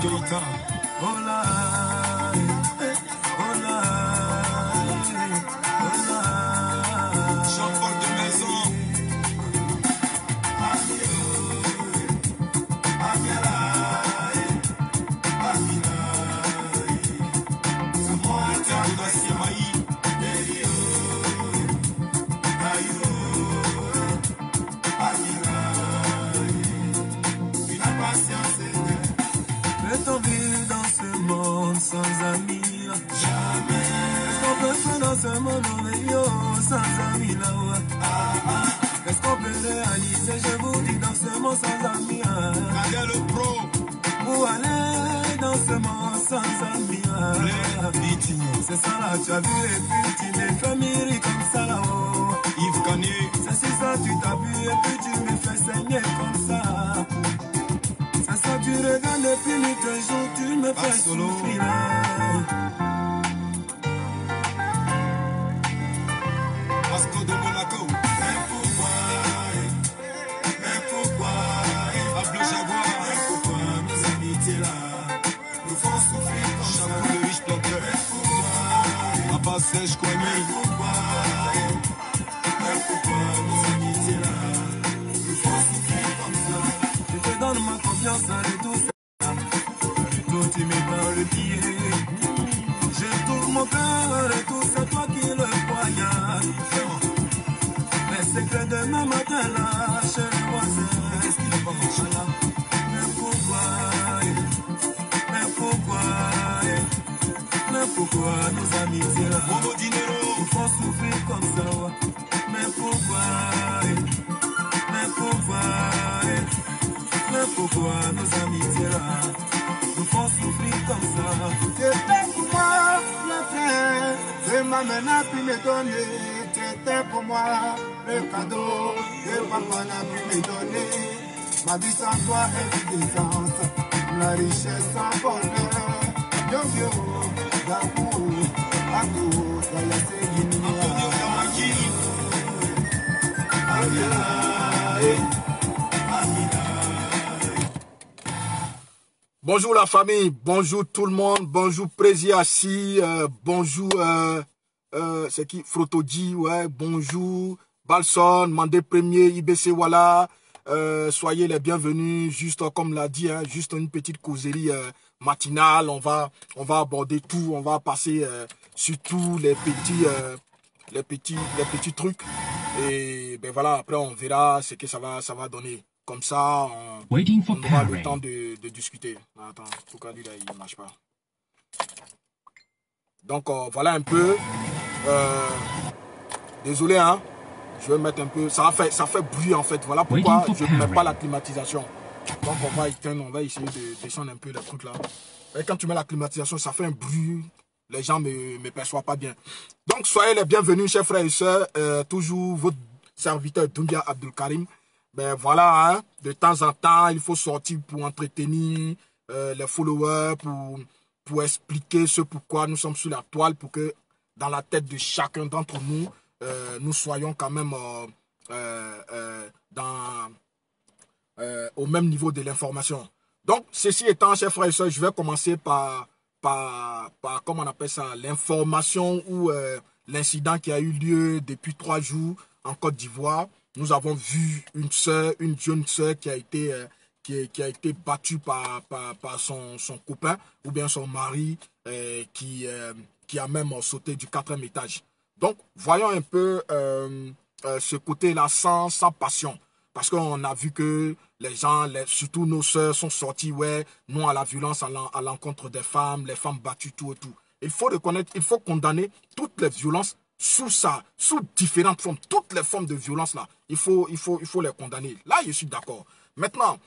Keita. Hola, hola, hola. Jean-Paul de Maison. Peut-on vivre dans ce monde sans amis? Jamais. Est-ce qu'on peut faire dans ce monde sans amis là-haut? Est-ce qu'on peut réaliser, je vous dis, dans ce monde sans amis? Regardez le pro. Pour aller dans ce monde sans amis. C'est ça là, tu as vu les petits, les familles comme ça là-haut. Yves Canet. C'est si ça, tu t'as vu et puis tu me fais saigner comme ça. C'est ça, tu regardes depuis nuit un jour, tu me fais souffrir. Asco de Monaco. Mais pourquoi, À Bleu Jaguar. mais pourquoi nos amitiés là nous font souffrir comme ça? Chapeau de riche planteur. À bas sèche, Mais Kwame. pourquoi nos amitiés là nous font souffrir comme ça? Je te donne ma confiance en retour, retour tu me prends le pied. Je tourne mon cœur en retour, c'est toi qui le poignarde. Les secrets de demain matin là, chez le voisin. Qu'est-ce qu'il est pas mon là? Mais pourquoi nos amitiés là Bobo Dinero. nous font souffrir comme ça? Mais pourquoi nos amitiés là nous font souffrir comme ça? C'était pour moi le frère, c'est ma mère qui me donnait. C'était pour moi le cadeau que papa n'a pu me donner. Ma vie sans toi est une décence, la richesse sans bonheur. Yo yo, d'amour, à tout, dans la Antonio Damaki. Bonjour la famille, bonjour tout le monde, bonjour Prési Assi, bonjour c'est qui Frotoji, ouais, bonjour Balson, Mandé Premier, IBC Walla, soyez les bienvenus, juste comme l'a dit, hein, juste une petite causerie matinale, on va aborder tout, on va passer sur tous les petits trucs et ben voilà, après on verra ce que ça va donner. Comme ça, on aura le temps de discuter. Attends, pourquoi lui là, il ne marche pas. Donc, voilà un peu. Désolé, hein. Je vais mettre un peu. Ça fait bruit en fait. Voilà pourquoi je ne mets pas la climatisation. Donc, on va éteindre, on va essayer de descendre un peu les trucs là. Et quand tu mets la climatisation, ça fait un bruit. Les gens ne me perçoivent pas bien. Donc, soyez les bienvenus, chers frères et sœurs. Toujours votre serviteur Doumbia Abdulkarim. Ben voilà, hein, de temps en temps, il faut sortir pour entretenir les followers, pour expliquer ce pourquoi nous sommes sur la toile, pour que dans la tête de chacun d'entre nous, nous soyons quand même au même niveau de l'information. Donc, ceci étant, chers frères et sœurs, je vais commencer par comment on appelle ça, l'information ou l'incident qui a eu lieu depuis 3 jours en Côte d'Ivoire. Nous avons vu une jeune sœur qui a été battue par son copain ou bien son mari qui a même sauté du 4e étage. Donc, voyons un peu ce côté-là sans passion. Parce qu'on a vu que les gens, surtout nos sœurs, sont sortis, ouais, non à la violence à l'encontre des femmes, les femmes battues, tout et tout. Il faut reconnaître, il faut condamner toutes les violences sous différentes formes, toutes les formes de violence là, il faut les condamner. Là, je suis d'accord. Maintenant,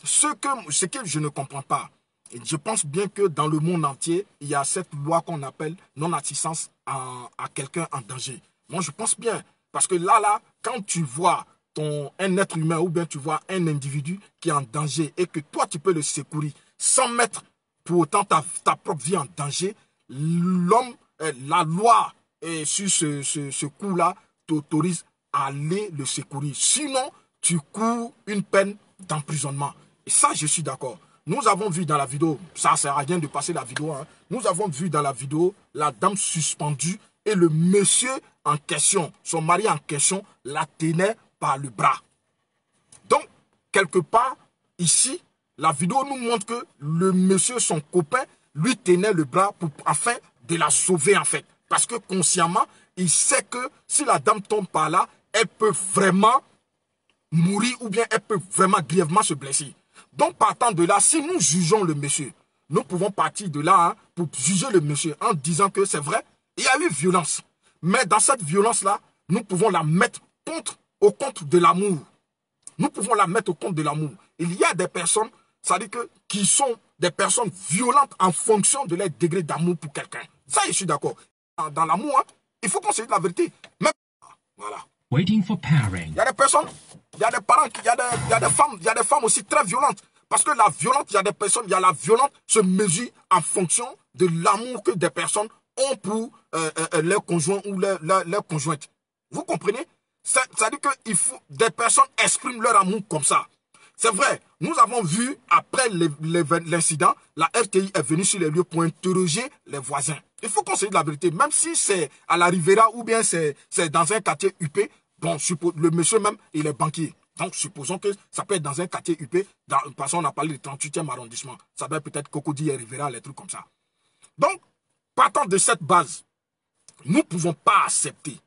ce que je ne comprends pas, et je pense bien que dans le monde entier, il y a cette loi qu'on appelle non-assistance à quelqu'un en danger. Moi, je pense bien, parce que là, quand tu vois un être humain ou bien tu vois un individu qui est en danger et que toi, tu peux le secourir sans mettre pour autant ta propre vie en danger, la loi et sur ce coup-là, t'autorise à aller le secourir. Sinon, tu cours une peine d'emprisonnement. Et ça, je suis d'accord. nous avons vu dans la vidéo, ça ne sert à rien de passer la vidéo, hein, nous avons vu dans la vidéo la dame suspendue et le monsieur en question, son mari en question, la tenait par le bras. Donc, quelque part, ici, la vidéo nous montre que le monsieur, son copain, lui tenait le bras afin de la sauver en fait. Parce que consciemment, il sait que si la dame tombe par là, elle peut vraiment mourir ou bien elle peut vraiment grièvement se blesser. Donc, partant de là, si nous jugeons le monsieur, nous pouvons partir de là hein, pour juger le monsieur en disant que c'est vrai, il y a eu violence. Mais dans cette violence-là, nous pouvons la mettre au compte de l'amour. Nous pouvons la mettre au compte de l'amour. Il y a des personnes, ça dit que, qui sont des personnes violentes en fonction de leur degré d'amour pour quelqu'un. Ça, je suis d'accord. Dans l'amour, hein, il faut qu'on se dise la vérité. Même, voilà. Waiting for pairing. Il y a des personnes, il y a des parents, il y a des femmes aussi très violentes. Parce que la violente, il y a des personnes, il y a la violente se mesure en fonction de l'amour que des personnes ont pour leur conjoint ou leur conjointe. Vous comprenez? Ça dit que des personnes expriment leur amour comme ça. C'est vrai, nous avons vu, après l'incident, la RTI est venue sur les lieux pour interroger les voisins. Il faut qu'on se dise la vérité, même si c'est à la Riviera ou bien c'est dans un quartier huppé, bon, le monsieur même, il est banquier. Donc, supposons que ça peut être dans un quartier huppé, parce qu'on a parlé du 38e arrondissement. Ça doit peut-être Cocody et Riviera, les trucs comme ça. Donc, partant de cette base, nous ne pouvons pas accepter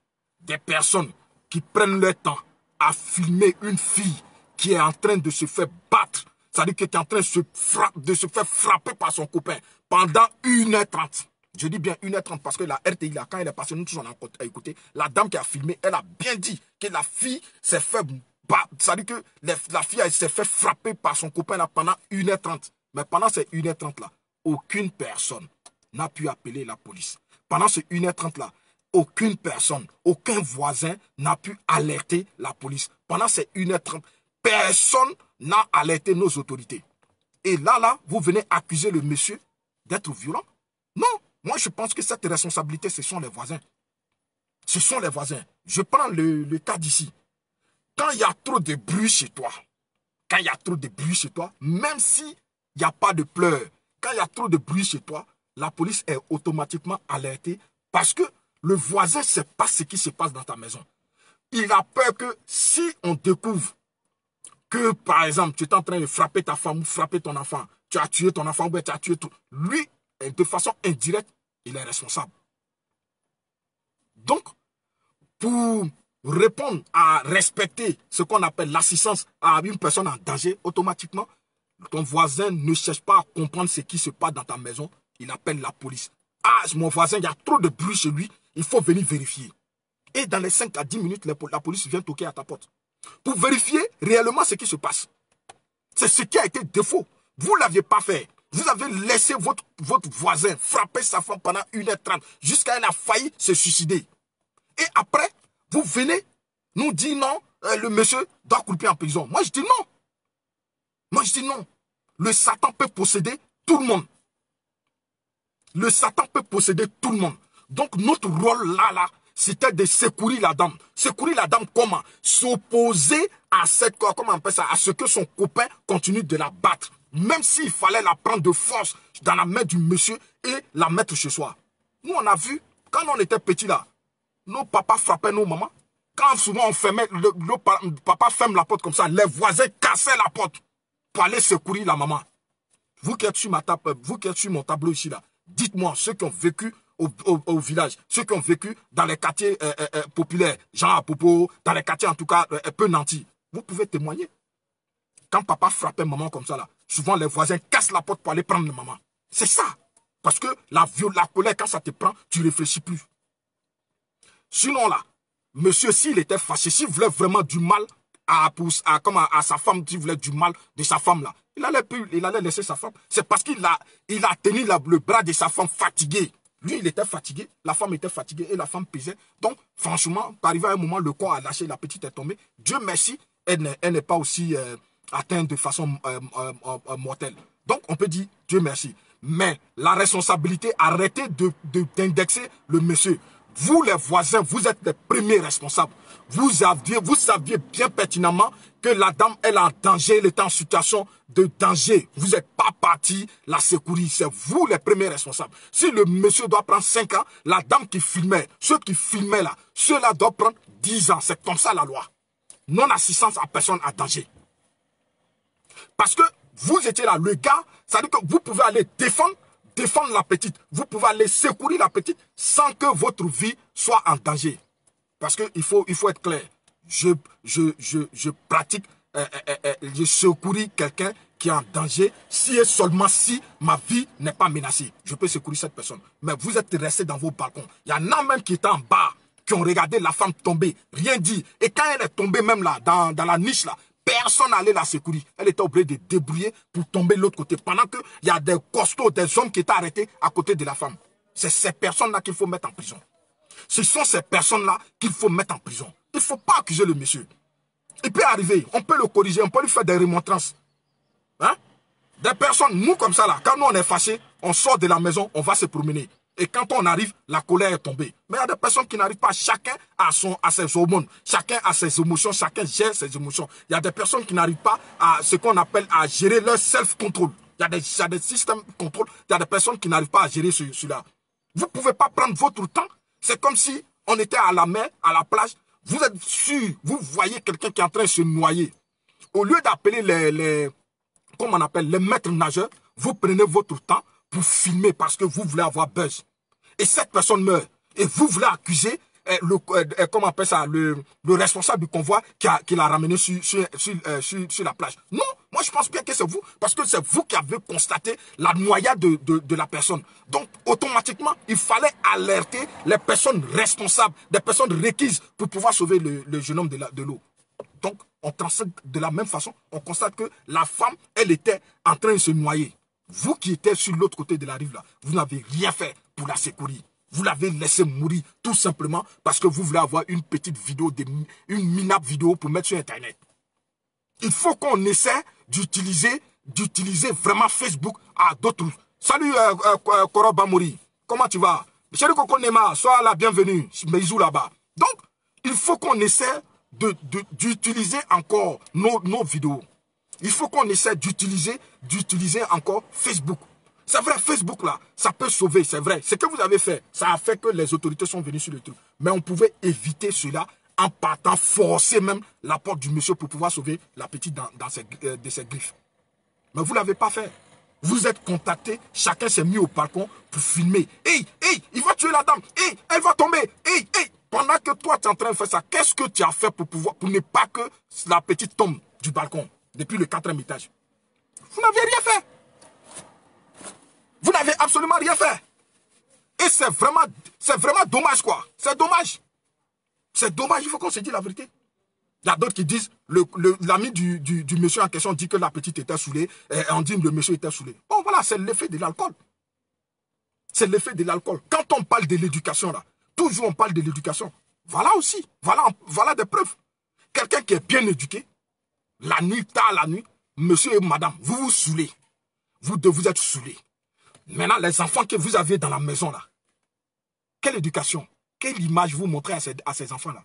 des personnes qui prennent leur temps à filmer une fille qui est en train de se faire battre, c'est-à-dire qui est en train de se faire frapper par son copain pendant 1h30. Je dis bien 1h30 parce que la RTI, là, quand elle est passée, nous tous on a écouté, la dame qui a filmé, elle a bien dit que la fille s'est fait battre, c'est-à-dire que la fille s'est fait frapper par son copain là, pendant 1h30. Mais pendant ces 1h30 là, aucune personne n'a pu appeler la police. Pendant ces 1h30 là, aucune personne, aucun voisin n'a pu alerter la police. Pendant ces 1h30, personne n'a alerté nos autorités. Et là, vous venez accuser le monsieur d'être violent? Non, moi je pense que cette responsabilité, ce sont les voisins. Ce sont les voisins. Je prends le cas d'ici. Quand il y a trop de bruit chez toi, même s'il n'y a pas de pleurs, quand il y a trop de bruit chez toi, la police est automatiquement alertée parce que le voisin ne sait pas ce qui se passe dans ta maison. Il a peur que si on découvre que, par exemple, tu es en train de frapper ta femme ou frapper ton enfant, tu as tué ton enfant ou tu as tué tout, lui, de façon indirecte, il est responsable. Donc, pour répondre à respecter ce qu'on appelle l'assistance à une personne en danger, automatiquement, ton voisin ne cherche pas à comprendre ce qui se passe dans ta maison, il appelle la police. Ah, mon voisin, il y a trop de bruit chez lui, il faut venir vérifier. Et dans les 5 à 10 minutes, la police vient toquer à ta porte. Pour vérifier réellement ce qui se passe. C'est ce qui a été défaut. Vous ne l'aviez pas fait. Vous avez laissé votre voisin frapper sa femme pendant 1h30 jusqu'à ce qu'elle a failli se suicider. Et après, vous venez nous dire non, le monsieur doit couper en prison. Moi, je dis non. Moi, je dis non. Le Satan peut posséder tout le monde. Le Satan peut posséder tout le monde. Donc, notre rôle là, c'était de secourir la dame. Secourir la dame comment? S'opposer à comment on appelle ça, à ce que son copain continue de la battre. Même s'il fallait la prendre de force dans la main du monsieur et la mettre chez soi. Nous, on a vu, quand on était petits là, nos papas frappaient nos mamans. Quand souvent on fermait, le papa ferme la porte comme ça, les voisins cassaient la porte pour aller secourir la maman. Vous qui êtes sur mon tableau ici là, dites-moi ceux qui ont vécu au village, ceux qui ont vécu dans les quartiers populaires, Jean à Popo, dans les quartiers en tout cas peu nantis. Vous pouvez témoigner. Quand papa frappait maman comme ça là, souvent les voisins cassent la porte pour aller prendre la maman. C'est ça. Parce que la colère, quand ça te prend, tu ne réfléchis plus. Sinon là, monsieur, s'il était fâché, s'il voulait vraiment du mal à sa femme, s'il voulait du mal de sa femme là, il allait laisser sa femme. C'est parce qu'il a tenu le bras de sa femme fatiguée. Lui, il était fatigué, la femme était fatiguée et la femme pesait. Donc, franchement, arrivé à un moment, le corps a lâché, la petite est tombée. Dieu merci, elle n'est pas aussi atteinte de façon mortelle. Donc, on peut dire Dieu merci. Mais la responsabilité, arrêtez d'indexer le monsieur. Vous, les voisins, vous êtes les premiers responsables. Vous saviez bien pertinemment que la dame, elle est en danger, elle est en situation de danger, vous n'êtes pas parti, la sécurité, c'est vous les premiers responsables. Si le monsieur doit prendre 5 ans, la dame qui filmait, ceux qui filmaient là, ceux-là doivent prendre 10 ans. C'est comme ça la loi. Non-assistance à personne à danger. Parce que vous étiez là, le gars, ça veut dire que vous pouvez aller défendre la petite. Vous pouvez aller secourir la petite sans que votre vie soit en danger. Parce qu'il faut être clair. Je pratique, je secouris quelqu'un qui est en danger si et seulement si ma vie n'est pas menacée. Je peux secourir cette personne. Mais vous êtes restés dans vos balcons. Il y en a même qui étaient en bas, qui ont regardé la femme tomber, rien dit. Et quand elle est tombée même là, dans la niche là, personne n'allait la secourir. Elle était obligée de débrouiller pour tomber de l'autre côté. Pendant qu'il y a des costauds, des hommes qui étaient arrêtés à côté de la femme. C'est ces personnes-là qu'il faut mettre en prison. Ce sont ces personnes-là qu'il faut mettre en prison. Il ne faut pas accuser le monsieur. Il peut arriver, on peut le corriger, on peut lui faire des remontrances. Hein? Des personnes, nous comme ça là, quand nous on est fâchés, on sort de la maison, on va se promener. Et quand on arrive, la colère est tombée. Mais il y a des personnes qui n'arrivent pas, chacun a ses hormones, chacun a ses émotions, chacun gère ses émotions. Il y a des personnes qui n'arrivent pas à ce qu'on appelle à gérer leur self-control. Il y a des systèmes de contrôle, il y a des personnes qui n'arrivent pas à gérer cela. Vous ne pouvez pas prendre votre temps. C'est comme si on était à la mer, à la plage. Vous êtes sûr, vous voyez quelqu'un qui est en train de se noyer. Au lieu d'appeler les maîtres nageurs, vous prenez votre temps pour filmer parce que vous voulez avoir buzz. Et cette personne meurt. Et vous voulez accuser le responsable du convoi qui l'a ramené sur la plage. Non, moi je pense bien que c'est vous. Parce que c'est vous qui avez constaté la noyade de la personne. Donc automatiquement, il fallait alerter les personnes responsables, des personnes requises pour pouvoir sauver le jeune homme de l'eau. Donc on transcende de la même façon. On constate que la femme, elle était en train de se noyer. Vous qui étiez sur l'autre côté de la rive là, vous n'avez rien fait pour la secourir. Vous l'avez laissé mourir tout simplement parce que vous voulez avoir une petite vidéo, une minable vidéo pour mettre sur Internet. Il faut qu'on essaie d'utiliser vraiment Facebook à d'autres. Salut Koro Bamori, comment tu vas? Chéri Koko Nema, sois la bienvenue, Meizou là-bas. Donc, il faut qu'on essaie d'utiliser encore nos vidéos. Il faut qu'on essaie d'utiliser encore Facebook. C'est vrai, Facebook là, ça peut sauver, c'est vrai. Ce que vous avez fait, ça a fait que les autorités sont venues sur le truc. Mais on pouvait éviter cela en partant forcer même la porte du monsieur pour pouvoir sauver la petite de ses griffes. Mais vous ne l'avez pas fait. Vous êtes contacté, chacun s'est mis au balcon pour filmer. Hey, il va tuer la dame. Hey, elle va tomber. Hey. Pendant que toi, tu es en train de faire ça, qu'est-ce que tu as fait pour ne pas que la petite tombe du balcon depuis le 4e étage? Vous n'avez rien fait. Vous n'avez absolument rien fait. Et c'est vraiment dommage, quoi. C'est dommage. C'est dommage, il faut qu'on se dise la vérité. Il y a d'autres qui disent, l'ami du monsieur en question dit que la petite était saoulée, et on dit que le monsieur était saoulé. Bon, voilà, c'est l'effet de l'alcool. C'est l'effet de l'alcool. Quand on parle de l'éducation, là, toujours on parle de l'éducation. Voilà aussi, voilà des preuves. Quelqu'un qui est bien éduqué, la nuit, tard la nuit, monsieur et madame, vous vous saoulez. Vous êtes saoulés. Maintenant, les enfants que vous avez dans la maison, là, quelle éducation, quelle image vous montrez à ces enfants-là?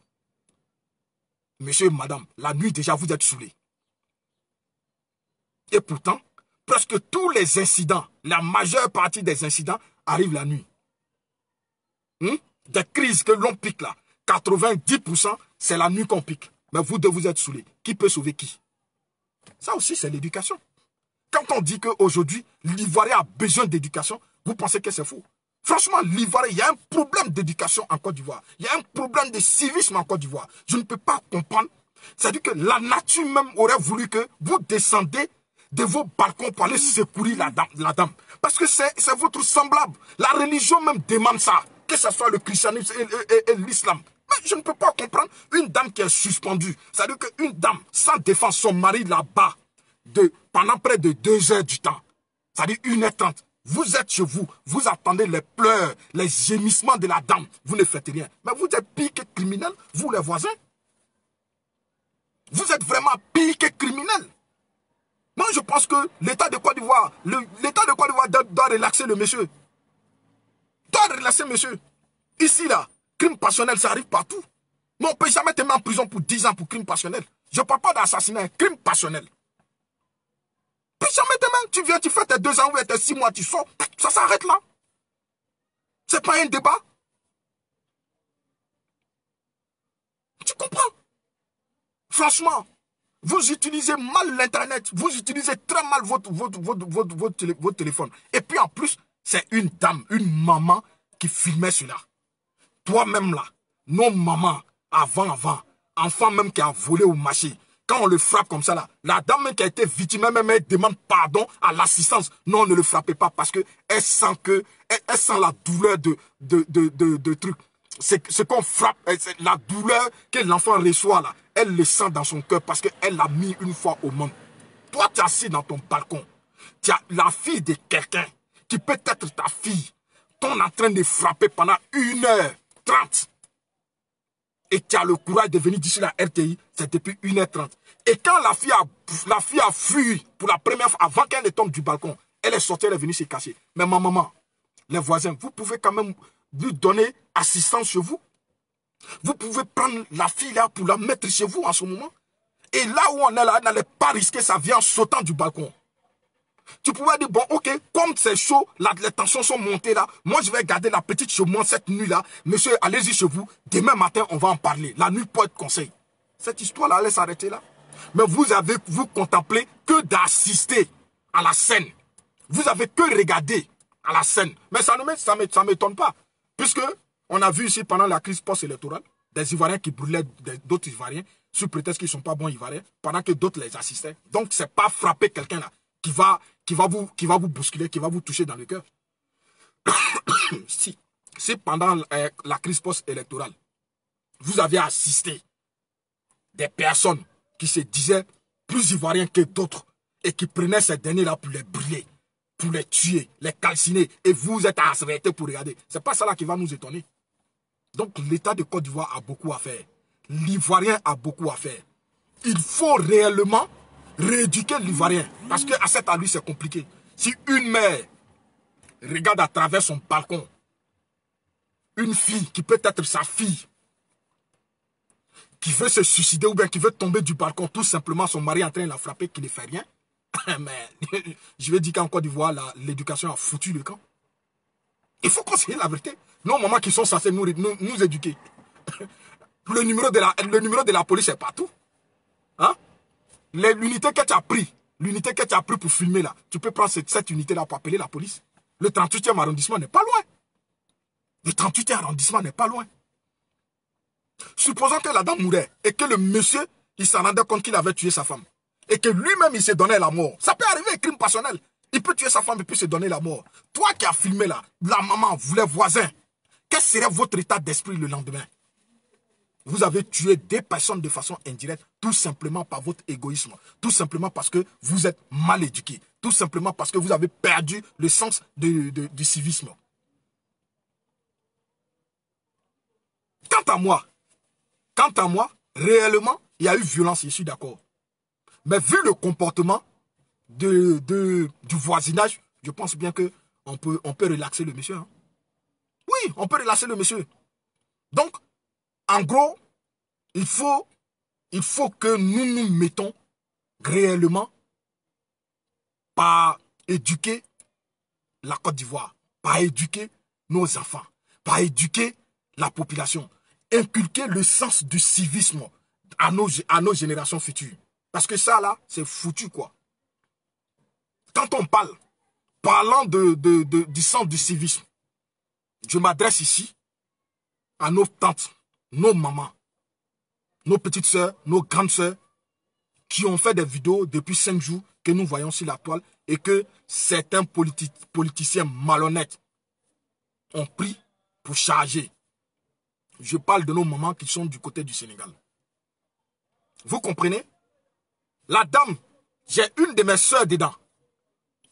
Monsieur et madame, la nuit déjà, vous êtes saoulés. Et pourtant, presque tous les incidents, la majeure partie des incidents arrivent la nuit. Des crises que l'on pique là, 90%, c'est la nuit qu'on pique. Mais vous deux, vous êtes saoulés. Qui peut sauver qui? Ça aussi, c'est l'éducation. Quand on dit qu'aujourd'hui, l'Ivoirien a besoin d'éducation, vous pensez que c'est faux. Franchement, l'Ivoirien, il y a un problème d'éducation en Côte d'Ivoire. Il y a un problème de civisme en Côte d'Ivoire. Je ne peux pas comprendre. C'est-à-dire que la nature même aurait voulu que vous descendez de vos balcons pour aller secourir la dame. Parce que c'est votre semblable. La religion même demande ça. Que ce soit le christianisme et l'islam. Mais je ne peux pas comprendre une dame qui est suspendue. C'est-à-dire qu'une dame sans défendre son mari là-bas, pendant près de 2 heures du temps, c'est-à-dire 1h30, vous êtes chez vous, vous attendez les pleurs, les gémissements de la dame, vous ne faites rien. Mais vous êtes pire que criminel, vous les voisins. Vous êtes vraiment pire que criminel. Moi, je pense que l'État de Côte d'Ivoire, doit relaxer le monsieur. Doit relaxer monsieur. Ici, là, crime passionnel, ça arrive partout. Mais on ne peut jamais te mettre en prison pour 10 ans pour crime passionnel. Je ne parle pas d'assassinat, crime passionnel. jamais demain. Tu viens, tu fais tes 2 ans ou tes 6 mois, tu sors. Ça s'arrête là. C'est pas un débat. Tu comprends? Franchement, vous utilisez mal l'Internet. Vous utilisez très mal votre téléphone. Et puis en plus, c'est une dame, une maman qui filmait cela. Toi-même là, nos mamans, avant, enfant même qui a volé au marché, quand on le frappe comme ça là, la dame même qui a été victime, même elle demande pardon à l'assistance. Non, ne le frappez pas parce qu'elle sent elle sent la douleur de trucs. C'est ce qu'on frappe, la douleur que l'enfant reçoit là, elle le sent dans son cœur parce qu'elle l'a mis une fois au monde. Toi, tu es assis dans ton balcon. Tu as la fille de quelqu'un qui peut être ta fille. T'en es en train de frapper pendant 1h30. Et tu as le courage de venir d'ici la RTI, c'est depuis 1h30. Et quand la fille a fui pour la première fois, avant qu'elle ne tombe du balcon, elle est sortie, elle est venue se cacher. Mais ma maman, les voisins, vous pouvez quand même lui donner assistance chez vous. Vous pouvez prendre la fille là pour la mettre chez vous en ce moment. Et là où on est là, elle n'allait pas risquer sa vie en sautant du balcon. Tu pouvais dire, bon, ok, comme c'est chaud, les tensions sont montées là, moi je vais garder la petite chez moi cette nuit-là. Monsieur, allez-y chez vous, demain matin, on va en parler. La nuit peut être conseil. Cette histoire-là allait s'arrêter là. Mais vous contemplez que d'assister à la scène. Vous avez que regardé à la scène. Mais ça ne m'étonne pas. Puisque on a vu ici pendant la crise post-électorale, des Ivoiriens qui brûlaient d'autres Ivoiriens, sous prétexte qu'ils ne sont pas bons Ivoiriens, pendant que d'autres les assistaient. Donc, ce n'est pas frapper quelqu'un là qui va vous bousculer, qui va vous toucher dans le cœur. si pendant la crise post-électorale, vous avez assisté des personnes qui se disaient plus Ivoiriens que d'autres et qui prenaient ces derniers-là pour les brûler, pour les tuer, les calciner, et vous êtes arrêtés pour regarder. Ce n'est pas ça là qui va nous étonner. Donc l'État de Côte d'Ivoire a beaucoup à faire. L'Ivoirien a beaucoup à faire. Il faut réellement rééduquer l'Ivoirien. Parce qu'à cet âge, c'est compliqué. Si une mère regarde à travers son balcon une fille qui peut être sa fille, qui veut se suicider ou bien qui veut tomber du balcon, tout simplement son mari est en train de la frapper, qui ne fait rien, mais je vais dire qu'en Côte d'Ivoire, l'éducation a foutu le camp. Il faut conseiller la vérité. Nos mamans qui sont censées nous éduquer. Le numéro de la police est partout. Hein? L'unité que tu as pris, pour filmer là, tu peux prendre cette unité-là pour appeler la police. Le 38e arrondissement n'est pas loin. Le 38e arrondissement n'est pas loin. Supposons que la dame mourait et que le monsieur, il s'en rendait compte qu'il avait tué sa femme. Et que lui-même, il s'est donné la mort. Ça peut arriver, un crime passionnel. Il peut tuer sa femme et puis se donner la mort. Toi qui as filmé là, la maman, vous les voisins, quel serait votre état d'esprit le lendemain? Vous avez tué des personnes de façon indirecte, tout simplement par votre égoïsme. Tout simplement parce que vous êtes mal éduqué. Tout simplement parce que vous avez perdu le sens du civisme. Quant à moi, réellement, il y a eu violence, je suis d'accord. Mais vu le comportement du voisinage, je pense bien qu'on peut relaxer le monsieur. Hein. Oui, on peut relaxer le monsieur. Donc, en gros, il faut que nous nous mettons réellement par éduquer la Côte d'Ivoire, par éduquer nos enfants, par éduquer la population, inculquer le sens du civisme à nos générations futures. Parce que ça là, c'est foutu quoi. Quand on parlant du sens du civisme, je m'adresse ici à nos tantes, nos mamans, nos petites sœurs, nos grandes sœurs, qui ont fait des vidéos depuis 5 jours que nous voyons sur la toile et que certains politiciens malhonnêtes ont pris pour charger. Je parle de nos mamans qui sont du côté du Sénégal. Vous comprenez? La dame, j'ai une de mes sœurs dedans.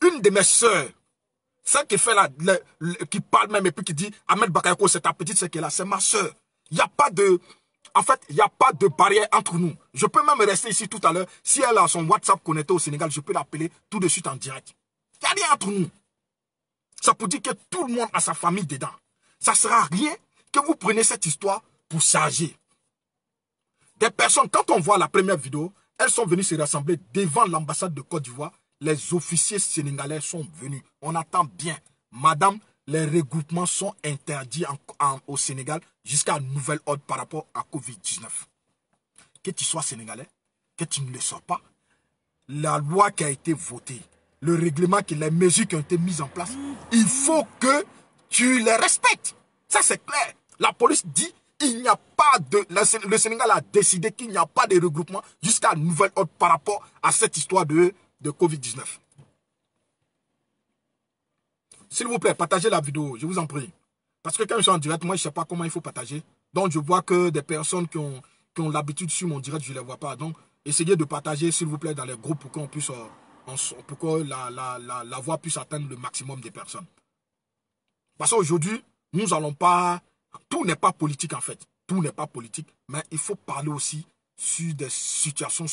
Une de mes sœurs. Celle qui fait qui parle même et puis qui dit Ahmed Bakayoko, c'est ta petite sœur qui est là, c'est ma sœur. Il n'y a pas de... En fait, il n'y a pas de barrière entre nous. Je peux même rester ici tout à l'heure. Si elle a son WhatsApp connecté au Sénégal, je peux l'appeler tout de suite en direct. Il n'y a rien entre nous. Ça peut dire que tout le monde a sa famille dedans. Ça ne sert à rien que vous preniez cette histoire pour charger. Des personnes, quand on voit la première vidéo, elles sont venues se rassembler devant l'ambassade de Côte d'Ivoire les officiers sénégalais sont venus. On attend bien. Madame, les regroupements sont interdits au Sénégal jusqu'à nouvel ordre par rapport à Covid-19. Que tu sois sénégalais, que tu ne le sois pas, la loi qui a été votée, le règlement, les mesures qui ont été mises en place, il faut que tu les respectes. Ça, c'est clair. La police dit il n'y a pas de... Le Sénégal a décidé qu'il n'y a pas de regroupement jusqu'à nouvel ordre par rapport à cette histoire de Covid-19. S'il vous plaît, partagez la vidéo, je vous en prie. Parce que quand je suis en direct, moi, je ne sais pas comment il faut partager. Donc, je vois que des personnes qui ont l'habitude sur mon direct, je ne les vois pas. Donc, essayez de partager, s'il vous plaît, dans les groupes pour qu'on puisse... pour que la voix puisse atteindre le maximum de personnes. Parce qu'aujourd'hui, nous n'allons pas... Tout n'est pas politique, en fait. Tout n'est pas politique. Mais il faut parler aussi sur des situations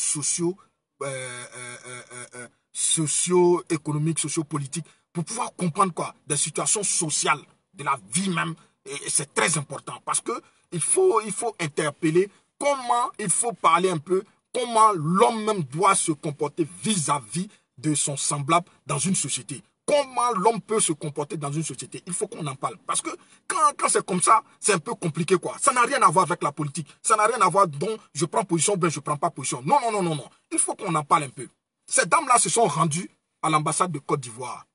socio-économiques, socio-politiques, pour pouvoir comprendre quoi? Des situations sociales, de la vie même. Et c'est très important. Parce que il faut interpeller comment il faut parler un peu, comment l'homme même doit se comporter vis-à-vis de son semblable dans une société. Comment l'homme peut se comporter dans une société. Il faut qu'on en parle. Parce que quand c'est comme ça, c'est un peu compliqué, quoi. Ça n'a rien à voir avec la politique. Ça n'a rien à voir donc je prends position ou bien je ne prends pas position. Non, non, non, non, non. Il faut qu'on en parle un peu. Ces dames-là se sont rendues à l'ambassade de Côte d'Ivoire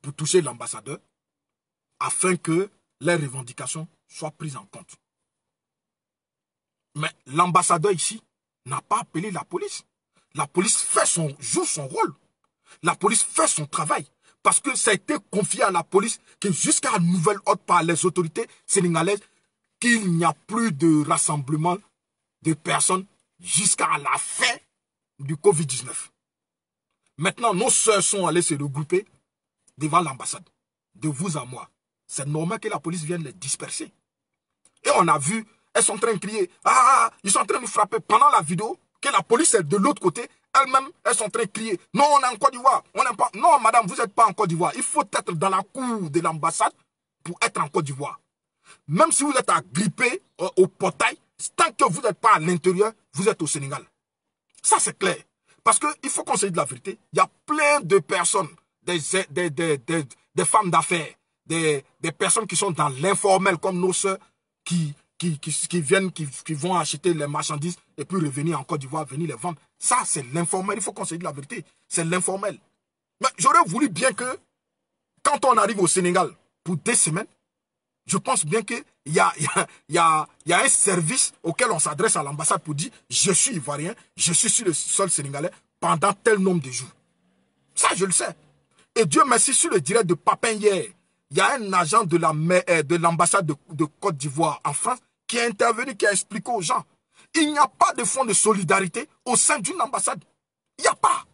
pour toucher l'ambassadeur afin que leurs revendications soient prises en compte. Mais l'ambassadeur ici n'a pas appelé la police. La police joue son rôle. La police fait son travail. Parce que ça a été confié à la police que jusqu'à un nouvel ordre par les autorités sénégalaises qu'il n'y a plus de rassemblement de personnes jusqu'à la fin du Covid-19. Maintenant, nos sœurs sont allées se regrouper devant l'ambassade. De vous à moi. C'est normal que la police vienne les disperser. Et on a vu, elles sont en train de crier. Ah, ils sont en train de frapper pendant la vidéo que la police est de l'autre côté. Elles-mêmes, elles sont en train de crier. Non, on est en Côte d'Ivoire. Non, madame, vous n'êtes pas en Côte d'Ivoire. Il faut être dans la cour de l'ambassade pour être en Côte d'Ivoire. Même si vous êtes agrippé au portail, tant que vous n'êtes pas à l'intérieur, vous êtes au Sénégal. Ça, c'est clair. Parce qu'il faut qu'on se dise la vérité. Il y a plein de personnes, des femmes d'affaires, des personnes qui sont dans l'informel comme nos soeurs qui vont acheter les marchandises et puis revenir en Côte d'Ivoire, venir les vendre. Ça, c'est l'informel. Il faut qu'on se dise la vérité. C'est l'informel. Mais j'aurais voulu bien que, quand on arrive au Sénégal pour 2 semaines, je pense bien qu'il y a un service auquel on s'adresse à l'ambassade pour dire « Je suis ivoirien, je suis sur le sol sénégalais pendant tel nombre de jours. » Ça, je le sais. Et Dieu merci, sur le direct de Papin hier, il y a un agent de l'ambassade de Côte d'Ivoire en France qui est intervenu, qui a expliqué aux gens. Il n'y a pas de fonds de solidarité au sein d'une ambassade. Il n'y a pas.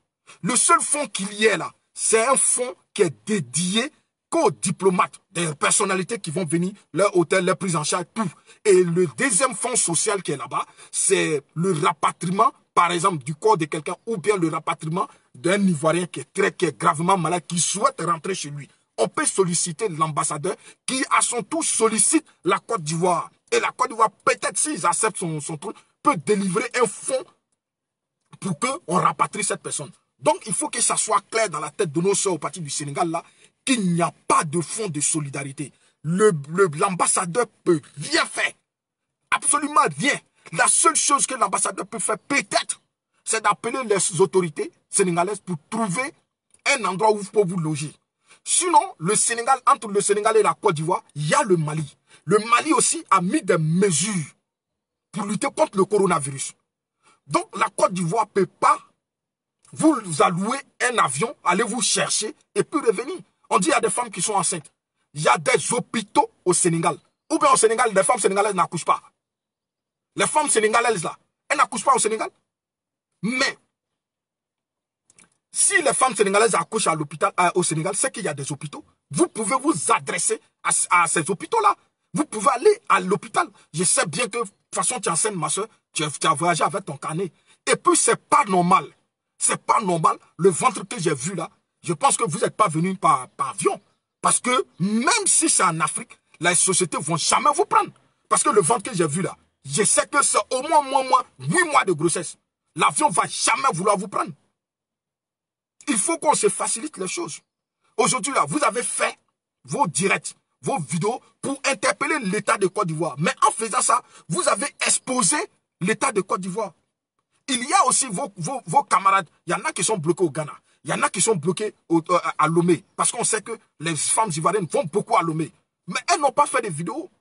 Le seul fonds qu'il y ait là, c'est un fonds qui est dédié qu'aux diplomates, des personnalités qui vont venir, leur hôtel, leur prise en charge, tout. Et le deuxième fonds social qui est là-bas, c'est le rapatriement, par exemple, du corps de quelqu'un, ou bien le rapatriement d'un Ivoirien qui est gravement malade, qui souhaite rentrer chez lui. On peut solliciter l'ambassadeur qui, à son tour, sollicite la Côte d'Ivoire. Et la Côte d'Ivoire, peut-être s'ils acceptent son truc, peut délivrer un fonds pour qu'on rapatrie cette personne. Donc, il faut que ça soit clair dans la tête de nos soeurs au parti du Sénégal, là, qu'il n'y a pas de fonds de solidarité. L'ambassadeur peut rien faire. Absolument rien. La seule chose que l'ambassadeur peut faire, peut-être, c'est d'appeler les autorités sénégalaises pour trouver un endroit où vous pouvez vous loger. Sinon, le Sénégal, entre le Sénégal et la Côte d'Ivoire, il y a le Mali. Le Mali aussi a mis des mesures pour lutter contre le coronavirus. Donc, la Côte d'Ivoire ne peut pas vous allouer un avion, aller vous chercher et puis revenir. On dit qu'il y a des femmes qui sont enceintes. Il y a des hôpitaux au Sénégal. Ou bien au Sénégal, les femmes sénégalaises n'accouchent pas. Les femmes sénégalaises là, elles n'accouchent pas au Sénégal. Mais, si les femmes sénégalaises accouchent à l'hôpital au Sénégal, c'est qu'il y a des hôpitaux. Vous pouvez vous adresser à ces hôpitaux-là. Vous pouvez aller à l'hôpital. Je sais bien que, de toute façon, tu es enceinte, ma soeur, tu as voyagé avec ton carnet. Et puis, c'est pas normal. C'est pas normal. Le ventre que j'ai vu là, je pense que vous n'êtes pas venu par avion. Parce que, même si c'est en Afrique, les sociétés ne vont jamais vous prendre. Parce que le ventre que j'ai vu là, je sais que c'est au moins 8 mois de grossesse. L'avion ne va jamais vouloir vous prendre. Il faut qu'on se facilite les choses. Aujourd'hui, là, vous avez fait vos directs, vos vidéos pour interpeller l'État de Côte d'Ivoire. Mais en faisant ça, vous avez exposé l'État de Côte d'Ivoire. Il y a aussi vos camarades. Il y en a qui sont bloqués au Ghana. Il y en a qui sont bloqués à Lomé. Parce qu'on sait que les femmes ivoiriennes vont beaucoup à Lomé. Mais elles n'ont pas fait de vidéos.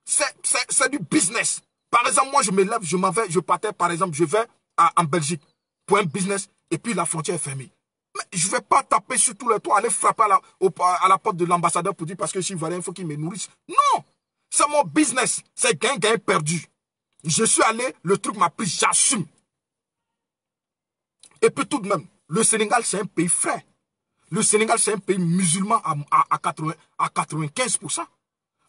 C'est du business. Par exemple, moi, je me lève, je partais, par exemple, je vais en Belgique pour un business et puis la frontière est fermée. Mais je ne vais pas taper sur tous les toits, aller frapper à la porte de l'ambassadeur pour dire parce que je suis ivoirien, il faut qu'il me nourrisse. Non! C'est mon business. C'est gain perdu. Je suis allé, le truc m'a pris, j'assume. Et puis tout de même, le Sénégal, c'est un pays frère. Le Sénégal, c'est un pays musulman à 95%.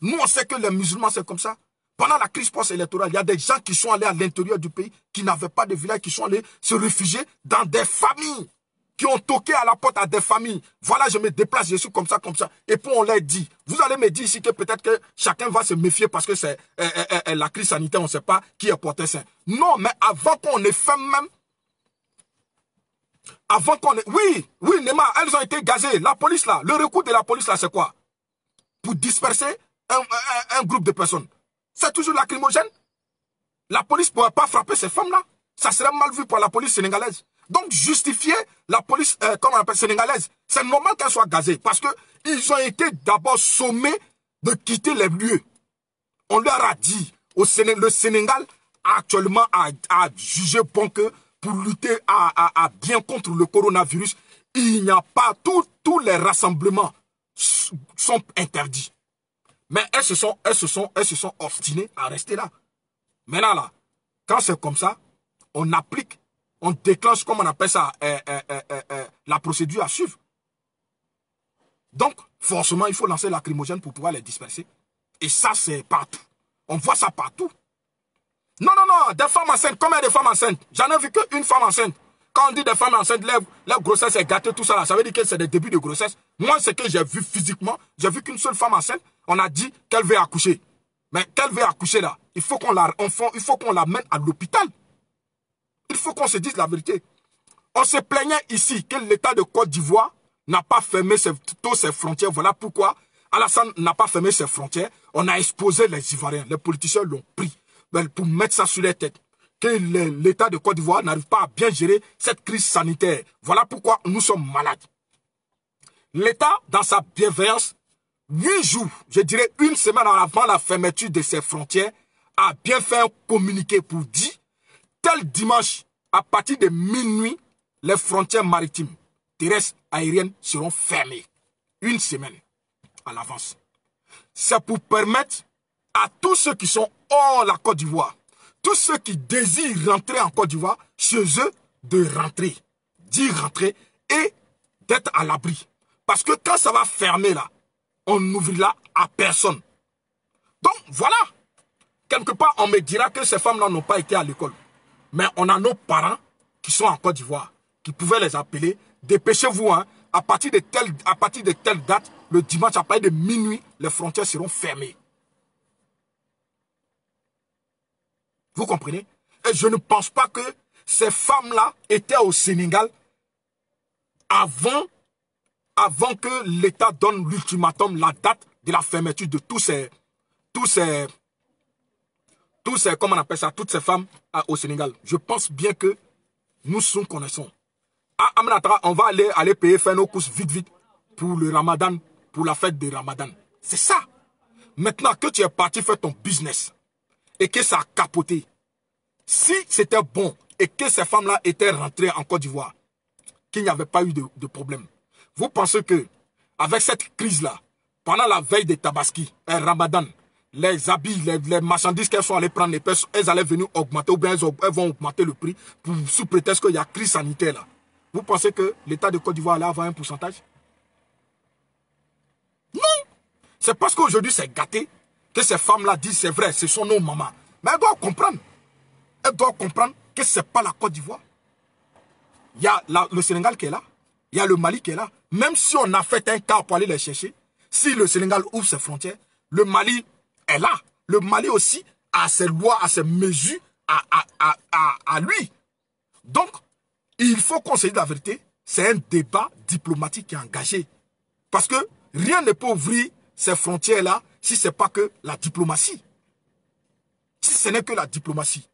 Nous, on sait que les musulmans, c'est comme ça. Pendant la crise post-électorale, il y a des gens qui sont allés à l'intérieur du pays, qui n'avaient pas de village, qui sont allés se réfugier dans des familles, qui ont toqué à la porte à des familles. Voilà, je me déplace, je suis comme ça. Et puis on leur dit, vous allez me dire ici que peut-être que chacun va se méfier parce que c'est la crise sanitaire, on ne sait pas qui est porté sain. Non, mais avant qu'on ait fait même, avant qu'on ait... Oui, Néma, elles ont été gazées. La police là, le recours de la police là, c'est quoi? Pour disperser un groupe de personnes. C'est toujours lacrymogène. La police ne pourrait pas frapper ces femmes-là. Ça serait mal vu pour la police sénégalaise. Donc, justifier la police, comment on appelle, sénégalaise, c'est normal qu'elle soit gazée. Parce qu'ils ont été d'abord sommés de quitter les lieux. On leur a dit, le Sénégal actuellement a jugé bon que pour lutter bien contre le coronavirus, il n'y a pas, tous les rassemblements sont interdits. Mais elles se sont obstinées à rester là. Maintenant là, quand c'est comme ça, on applique, on déclenche, comme on appelle ça, la procédure à suivre. Donc, forcément, il faut lancer la lacrymogène pour pouvoir les disperser. Et ça, c'est partout. On voit ça partout. Non, des femmes enceintes, combien de femmes enceintes? J'en ai vu qu'une femme enceinte. Quand on dit des femmes enceintes, leur grossesse est gâtée, tout ça là, ça veut dire que c'est des débuts de grossesse. Moi, ce que j'ai vu physiquement, j'ai vu qu'une seule femme enceinte, on a dit qu'elle veut accoucher. Mais qu'elle veut accoucher là, il faut qu'on la mène à l'hôpital. Il faut qu'on se dise la vérité. On se plaignait ici que l'État de Côte d'Ivoire n'a pas fermé toutes ses frontières. Voilà pourquoi Alassane n'a pas fermé ses frontières. On a exposé les Ivoiriens. Les politiciens l'ont pris pour mettre ça sur les têtes. Que l'État de Côte d'Ivoire n'arrive pas à bien gérer cette crise sanitaire. Voilà pourquoi nous sommes malades. L'État, dans sa bienveillance, 8 jours, je dirais une semaine avant la fermeture de ses frontières, a bien fait un communiqué pour dire, tel dimanche, à partir de minuit, les frontières maritimes, terrestres, aériennes seront fermées. Une semaine à l'avance. C'est pour permettre à tous ceux qui sont hors la Côte d'Ivoire, tous ceux qui désirent rentrer en Côte d'Ivoire, chez eux, de rentrer, d'y rentrer et d'être à l'abri. Parce que quand ça va fermer là, on n'ouvrira à personne. Donc voilà, quelque part on me dira que ces femmes-là n'ont pas été à l'école. Mais on a nos parents qui sont en Côte d'Ivoire, qui pouvaient les appeler, dépêchez-vous, hein, à partir de telle date, le dimanche à partir de minuit, les frontières seront fermées. Vous comprenez? Et je ne pense pas que ces femmes-là étaient au Sénégal avant que l'État donne l'ultimatum, la date de la fermeture de tous ces, comment on appelle ça, toutes ces femmes au Sénégal. Je pense bien que nous sommes connaissons. À Amnatra, on va aller payer, faire nos courses vite pour le Ramadan, pour la fête de Ramadan. C'est ça. Maintenant que tu es parti faire ton business et que ça a capoté, si c'était bon et que ces femmes-là étaient rentrées en Côte d'Ivoire, qu'il n'y avait pas eu de problème, vous pensez que avec cette crise-là, pendant la veille de Tabaski, Ramadan, les habits, les marchandises qu'elles sont allées prendre, elles allaient venir augmenter ou bien elles vont augmenter le prix sous prétexte qu'il y a crise sanitaire là. Vous pensez que l'État de Côte d'Ivoire allait avoir un pourcentage? Non! C'est parce qu'aujourd'hui c'est gâté que ces femmes-là disent c'est vrai, ce sont nos mamans. Mais elles doivent comprendre. Elles doivent comprendre que ce n'est pas la Côte d'Ivoire. Il y a le Sénégal qui est là. Il y a le Mali qui est là. Même si on a fait un cas pour aller les chercher, si le Sénégal ouvre ses frontières, le Mali est là. Le Mali aussi a ses lois, a ses mesures à lui. Donc, il faut qu'on se dise la vérité. c'est un débat diplomatique qui est engagé. Parce que rien ne peut ouvrir ces frontières-là si ce n'est pas que la diplomatie. Si ce n'est que la diplomatie.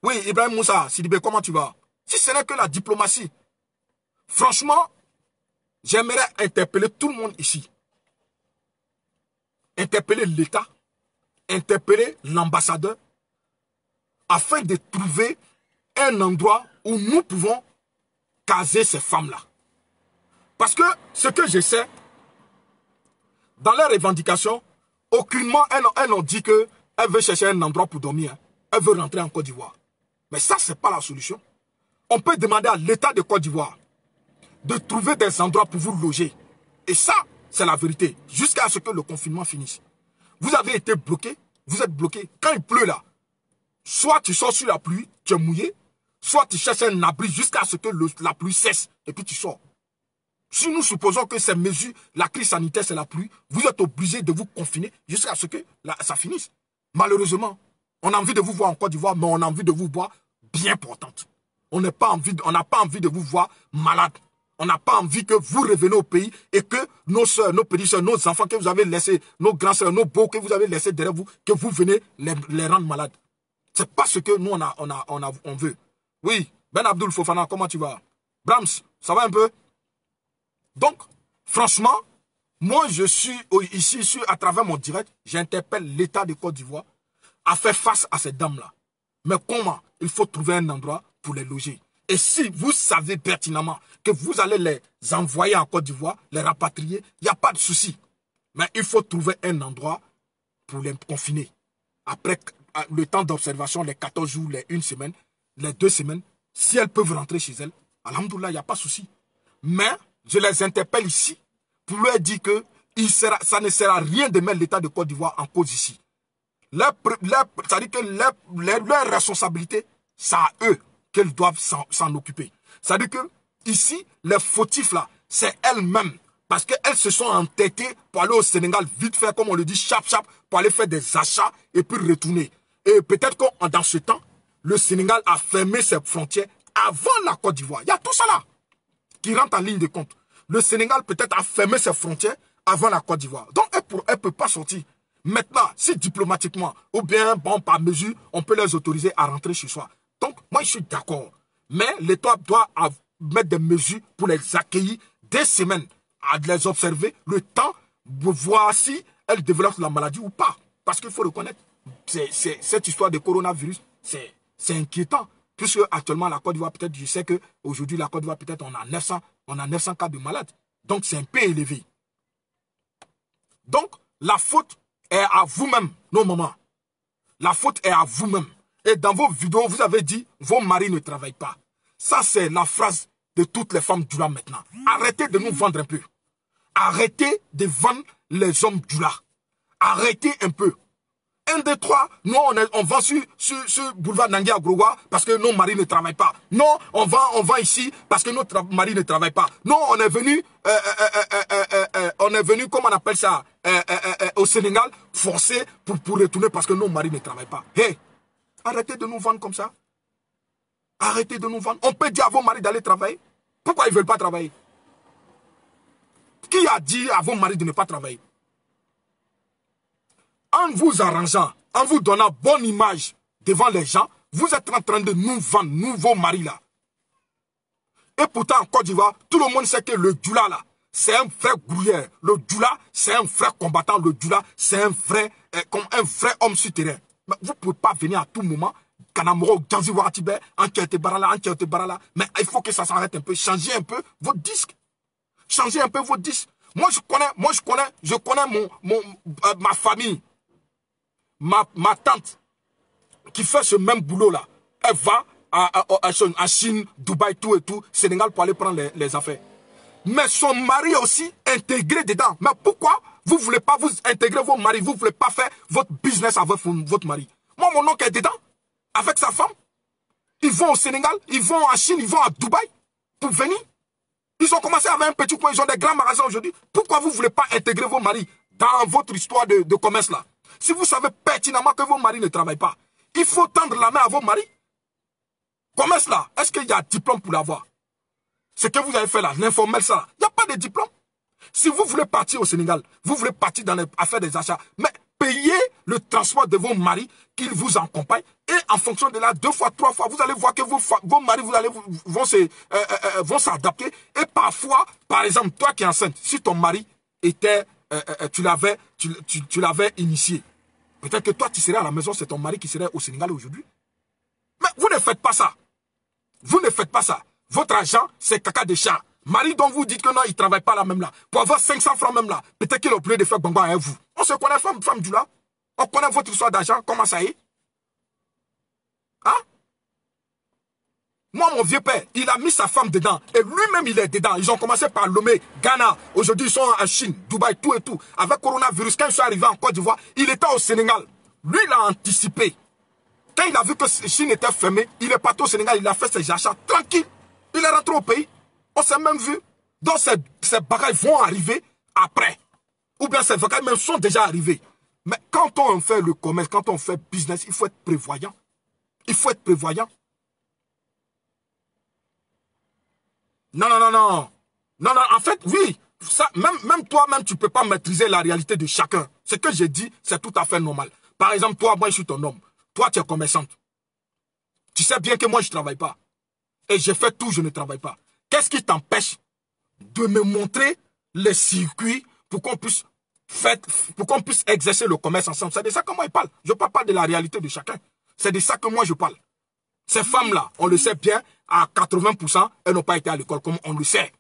Oui, Ibrahim Moussa, Sidibé, comment tu vas? Si ce n'est que la diplomatie. Franchement, j'aimerais interpeller tout le monde ici. Interpeller l'État, interpeller l'ambassadeur, afin de trouver un endroit où nous pouvons caser ces femmes-là. Parce que ce que je sais, dans leurs revendications, aucunement elles n'ont dit qu'elles veulent chercher un endroit pour dormir. Elles veulent rentrer en Côte d'Ivoire. Mais ça, ce n'est pas la solution. On peut demander à l'État de Côte d'Ivoire de trouver des endroits pour vous loger. Et ça, c'est la vérité. Jusqu'à ce que le confinement finisse. Vous avez été bloqué. Vous êtes bloqué. Quand il pleut là, soit tu sors sur la pluie, tu es mouillé, soit tu cherches un abri jusqu'à ce que la pluie cesse et puis tu sors. Si nous supposons que ces mesures, la crise sanitaire, c'est la pluie, vous êtes obligé de vous confiner jusqu'à ce que ça finisse. Malheureusement, on a envie de vous voir en Côte d'Ivoire, mais on a envie de vous voir bien portante. On n'a pas envie de vous voir malade. On n'a pas envie que vous reveniez au pays et que nos soeurs, nos petites soeurs, nos enfants que vous avez laissés, nos grands soeurs, nos beaux que vous avez laissés derrière vous, que vous venez les rendre malades. C'est pas ce que nous on veut. Oui, Ben Abdul Fofana, comment tu vas? Brahms, ça va un peu? Donc, franchement, moi je suis ici à travers mon direct, j'interpelle l'État de Côte d'Ivoire à faire face à ces dames-là. Mais comment? Il faut trouver un endroit pour les loger. Et si vous savez pertinemment que vous allez les envoyer en Côte d'Ivoire, les rapatrier, il n'y a pas de souci. Mais il faut trouver un endroit pour les confiner. Après le temps d'observation, les 14 jours, les 1 semaine, les 2 semaines, si elles peuvent rentrer chez elles, alhamdoulilah, il n'y a pas de souci. Mais je les interpelle ici pour leur dire que ça ne sert à rien de mettre l'État de Côte d'Ivoire en cause ici. C'est-à-dire que leur responsabilité, c'est à eux qu'elles doivent s'en occuper. C'est-à-dire que ici, les fautifs là, c'est elles-mêmes. Parce qu'elles se sont entêtées pour aller au Sénégal vite fait, comme on le dit, chap, pour aller faire des achats et puis retourner. Et peut-être que dans ce temps, le Sénégal a fermé ses frontières avant la Côte d'Ivoire. Il y a tout ça là qui rentre en ligne de compte. Le Sénégal peut-être a fermé ses frontières avant la Côte d'Ivoire. Donc elle ne peut pas sortir. Maintenant, si diplomatiquement ou bien bon, par mesure, on peut les autoriser à rentrer chez soi. Donc moi je suis d'accord. Mais l'État doit mettre des mesures pour les accueillir des semaines, à les observer, le temps de voir si elles développent la maladie ou pas. Parce qu'il faut reconnaître, cette histoire de coronavirus, c'est inquiétant. Puisque actuellement, la Côte d'Ivoire, peut-être, je sais qu'aujourd'hui, la Côte d'Ivoire, peut-être, on a 900 cas de malades. Donc, c'est un peu élevé. Donc, la faute est à vous-même, nos mamans. La faute est à vous-même. Et dans vos vidéos, vous avez dit, vos maris ne travaillent pas. Ça, c'est la phrase de toutes les femmes Djoula maintenant. Arrêtez de nous vendre un peu. Arrêtez de vendre les hommes Djoula. Arrêtez un peu. 1, 2, 3, nous on va sur boulevard Nangui à Growa parce que nos maris ne travaillent pas. Non, on va ici parce que notre mari ne travaille pas. Non, on est venu, comment on appelle ça, au Sénégal, forcé pour retourner parce que nos maris ne travaillent pas. Hey, arrêtez de nous vendre comme ça. Arrêtez de nous vendre. On peut dire à vos maris d'aller travailler. Pourquoi ils ne veulent pas travailler? Qui a dit à vos maris de ne pas travailler? En vous arrangeant, en vous donnant bonne image devant les gens, vous êtes en train de nous vendre, nous, vos maris là. Et pourtant, en Côte d'Ivoire, tout le monde sait que le Djoula là, c'est un vrai grouilleur. Le Djoula, c'est un vrai combattant. Le Djoula, c'est un vrai homme sur terrain. Mais vous ne pouvez pas venir à tout moment. Kanamoro, Djanzi Waratibé, Ankiete Barala. Mais il faut que ça s'arrête un peu. Changez un peu votre disque. Changez un peu votre disque. Moi, je connais ma famille. Ma tante qui fait ce même boulot là, elle va à Chine, Dubaï, tout et tout, Sénégal pour aller prendre les affaires. Mais son mari est aussi intégré dedans. Mais pourquoi vous ne voulez pas vous intégrer vos maris? Vous ne voulez pas faire votre business avec votre mari? Moi, mon oncle est dedans, avec sa femme. Ils vont au Sénégal, ils vont en Chine, ils vont à Dubaï pour venir. Ils ont commencé avec un petit coin, ils ont des grands magasins aujourd'hui. Pourquoi vous ne voulez pas intégrer vos maris dans votre histoire de commerce là? Si vous savez pertinemment que vos maris ne travaillent pas, il faut tendre la main à vos maris. Commerce là, est-ce qu'il y a un diplôme pour l'avoir? Ce que vous avez fait là, l'informel, ça, il n'y a pas de diplôme. Si vous voulez partir au Sénégal, vous voulez partir dans les affaires des achats, mais payez le transport de vos maris, qu'ils vous accompagnent, et en fonction de là, 2 fois, 3 fois, vous allez voir que vos maris vont s'adapter. Et parfois, par exemple, toi qui es enceinte, si ton mari était, tu l'avais initié, peut-être que toi, tu serais à la maison, c'est ton mari qui serait au Sénégal aujourd'hui. Mais vous ne faites pas ça. Vous ne faites pas ça. Votre argent, c'est caca de chat. Mari dont vous dites que non, il ne travaille pas là même là. Pour avoir 500 francs même là, peut-être qu'il a oublié de faire bang avec vous. On se connaît, femme du là. On connaît votre histoire d'argent, comment ça y est. Hein? Moi, mon vieux père, il a mis sa femme dedans. Et lui-même, il est dedans. Ils ont commencé par Lomé, Ghana. Aujourd'hui, ils sont en Chine, Dubaï, tout et tout. Avec coronavirus, quand ils sont arrivés en Côte d'Ivoire, il était au Sénégal. Lui, il a anticipé. Quand il a vu que la Chine était fermée, il est parti au Sénégal, il a fait ses achats tranquille. Il est rentré au pays. On s'est même vu. Donc ces bagages vont arriver après. Ou bien ces bagages même sont déjà arrivés. Mais quand on fait le commerce, quand on fait business, il faut être prévoyant. Il faut être prévoyant. Non. Non, en fait, oui. Ça, même toi-même, tu ne peux pas maîtriser la réalité de chacun. Ce que j'ai dit, c'est tout à fait normal. Par exemple, toi, moi, je suis ton homme. Toi, tu es commerçante. Tu sais bien que moi, je ne travaille pas. Et je fais tout, je ne travaille pas. Qu'est-ce qui t'empêche de me montrer les circuits pour qu'on puisse exercer le commerce ensemble? C'est de ça que moi, je parle. Je ne parle pas de la réalité de chacun. C'est de ça que moi, je parle. Ces femmes-là, on le sait bien, à 80%, elles n'ont pas été à l'école, comme on le sait.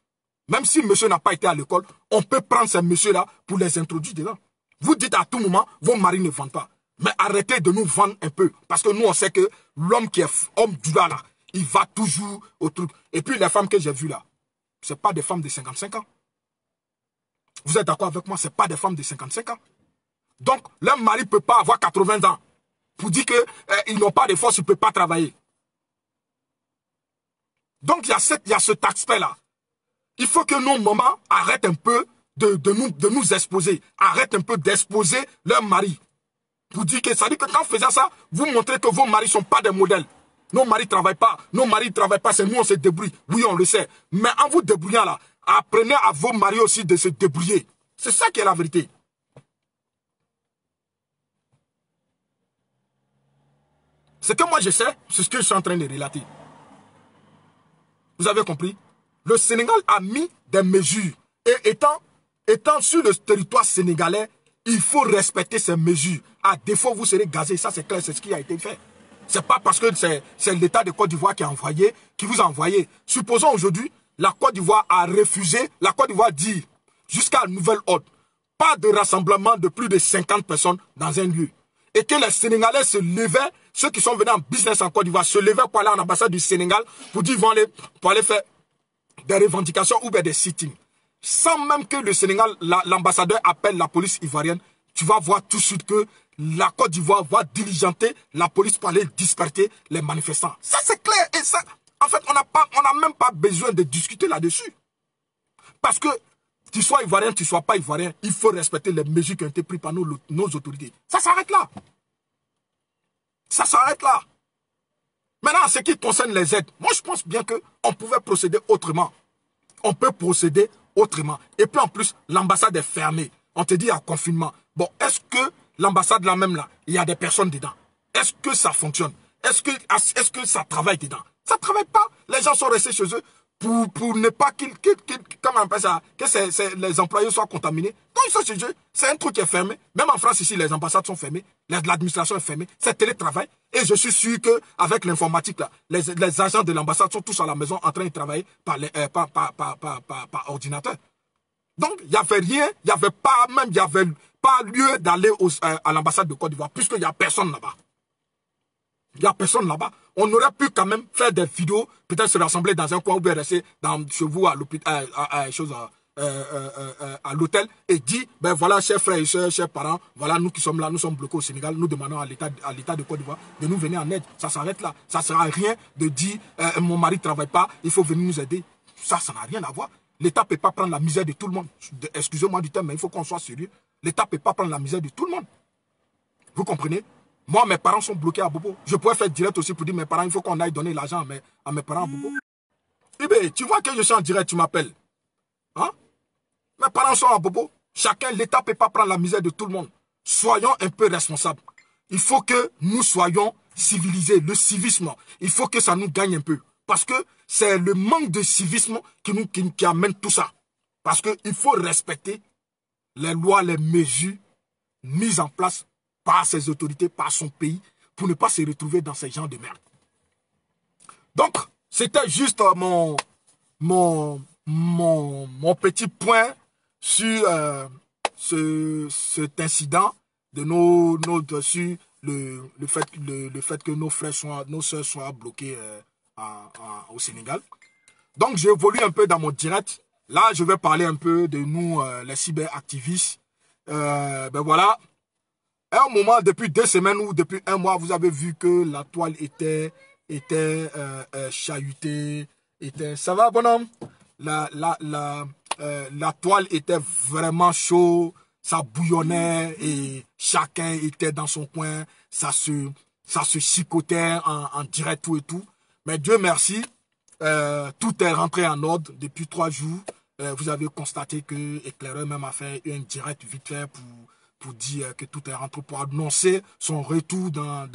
Même si monsieur n'a pas été à l'école, on peut prendre ces messieurs-là pour les introduire dedans. Vous dites à tout moment, vos maris ne vendent pas. Mais arrêtez de nous vendre un peu. Parce que nous, on sait que l'homme qui est homme du là, il va toujours au truc. Et puis les femmes que j'ai vues là, ce n'est pas des femmes de 55 ans. Vous êtes d'accord avec moi? Ce n'est pas des femmes de 55 ans. Donc, leur mari ne peut pas avoir 80 ans. Pour dire qu'ils n'ont pas de force, ils ne peuvent pas travailler. Donc, il y a cet aspect-là. Il faut que nos mamans arrêtent un peu de nous exposer. Arrêtent un peu d'exposer leur mari. Pour dire que ça dit que quand faisant ça, vous montrez que vos maris ne sont pas des modèles. Nos maris ne travaillent pas. Nos maris ne travaillent pas. C'est nous, on se débrouille. Oui, on le sait. Mais en vous débrouillant là, apprenez à vos maris aussi de se débrouiller. C'est ça qui est la vérité. Ce que moi je sais, c'est ce que je suis en train de relater. Vous avez compris? Le Sénégal a mis des mesures. Et étant sur le territoire sénégalais, il faut respecter ces mesures. À défaut, vous serez gazé. Ça, c'est clair, c'est ce qui a été fait. C'est pas parce que c'est l'État de Côte d'Ivoire qui vous a envoyé. Supposons aujourd'hui, la Côte d'Ivoire a refusé, la Côte d'Ivoire dit, jusqu'à nouvel ordre, pas de rassemblement de plus de 50 personnes dans un lieu. Et que les Sénégalais se levaient, ceux qui sont venus en business en Côte d'Ivoire, se levaient pour aller à l'ambassade du Sénégal, pour dire pour aller faire des revendications ou bien des sittings. Sans même que le Sénégal, l'ambassadeur appelle la police ivoirienne, tu vas voir tout de suite que la Côte d'Ivoire va diligenter la police pour aller disperser les manifestants. Ça, c'est clair. Et ça, en fait, on n'a même pas besoin de discuter là-dessus. Parce que tu sois ivoirien, tu ne sois pas ivoirien, il faut respecter les mesures qui ont été prises par nos autorités. Ça s'arrête là. Ça s'arrête là. Maintenant, en ce qui concerne les aides, moi, je pense bien qu'on pouvait procéder autrement. On peut procéder autrement. Et puis, en plus, l'ambassade est fermée. On te dit à confinement. Bon, est-ce que l'ambassade là même là, il y a des personnes dedans? Est-ce que ça fonctionne? Est-ce que ça travaille dedans? Ça ne travaille pas. Les gens sont restés chez eux pour ne pas comment on appelle ça, que les employés soient contaminés. Donc ils sont chez eux. C'est un truc qui est fermé. Même en France ici, les ambassades sont fermées. L'administration est fermée. C'est télétravail. Et je suis sûr qu'avec l'informatique là, les agents de l'ambassade sont tous à la maison en train de travailler par ordinateur. Donc, il n'y avait rien, il n'y avait pas lieu d'aller à l'ambassade de Côte d'Ivoire, puisqu'il n'y a personne là-bas. Il n'y a personne là-bas. On aurait pu quand même faire des vidéos, peut-être se rassembler dans un coin ou bien rester chez vous à l'hôtel et dire, ben voilà, chers frères et soeurs, chers parents, voilà, nous qui sommes là, nous sommes bloqués au Sénégal, nous demandons à l'État de Côte d'Ivoire de nous venir en aide. Ça s'arrête là. Ça ne sert à rien de dire, mon mari ne travaille pas, il faut venir nous aider. Ça n'a rien à voir. L'État ne peut pas prendre la misère de tout le monde. Excusez-moi du terme, mais il faut qu'on soit sérieux. L'État ne peut pas prendre la misère de tout le monde. Vous comprenez? Moi, mes parents sont bloqués à Bobo. Je pourrais faire direct aussi pour dire mes parents, il faut qu'on aille donner l'argent à mes parents à Bobo. Ibé, tu vois que je suis en direct, tu m'appelles. Hein? Mes parents sont à bobo. Chacun, l'État ne peut pas prendre la misère de tout le monde. Soyons un peu responsables. Il faut que nous soyons civilisés. Le civisme, il faut que ça nous gagne un peu. Parce que c'est le manque de civisme qui amène tout ça. Parce qu'il faut respecter les lois, les mesures mises en place par ses autorités, par son pays, pour ne pas se retrouver dans ces genres de merde. Donc, c'était juste mon petit point sur cet incident de sur le fait que nos soeurs soient bloquées au Sénégal. Donc, j'évolue un peu dans mon direct. Là, je vais parler un peu de nous, les cyberactivistes. Ben voilà. À un moment, depuis 2 semaines ou depuis 1 mois, vous avez vu que la toile était chahutée. Ça va, bonhomme? La toile était vraiment chaud. Ça bouillonnait et chacun était dans son coin. Ça se chicotait en direct, tout et tout. Mais Dieu merci, tout est rentré en ordre depuis 3 jours. Vous avez constaté que Éclaireur même a fait un direct vite fait pour dire que tout est rentré, pour annoncer son retour dans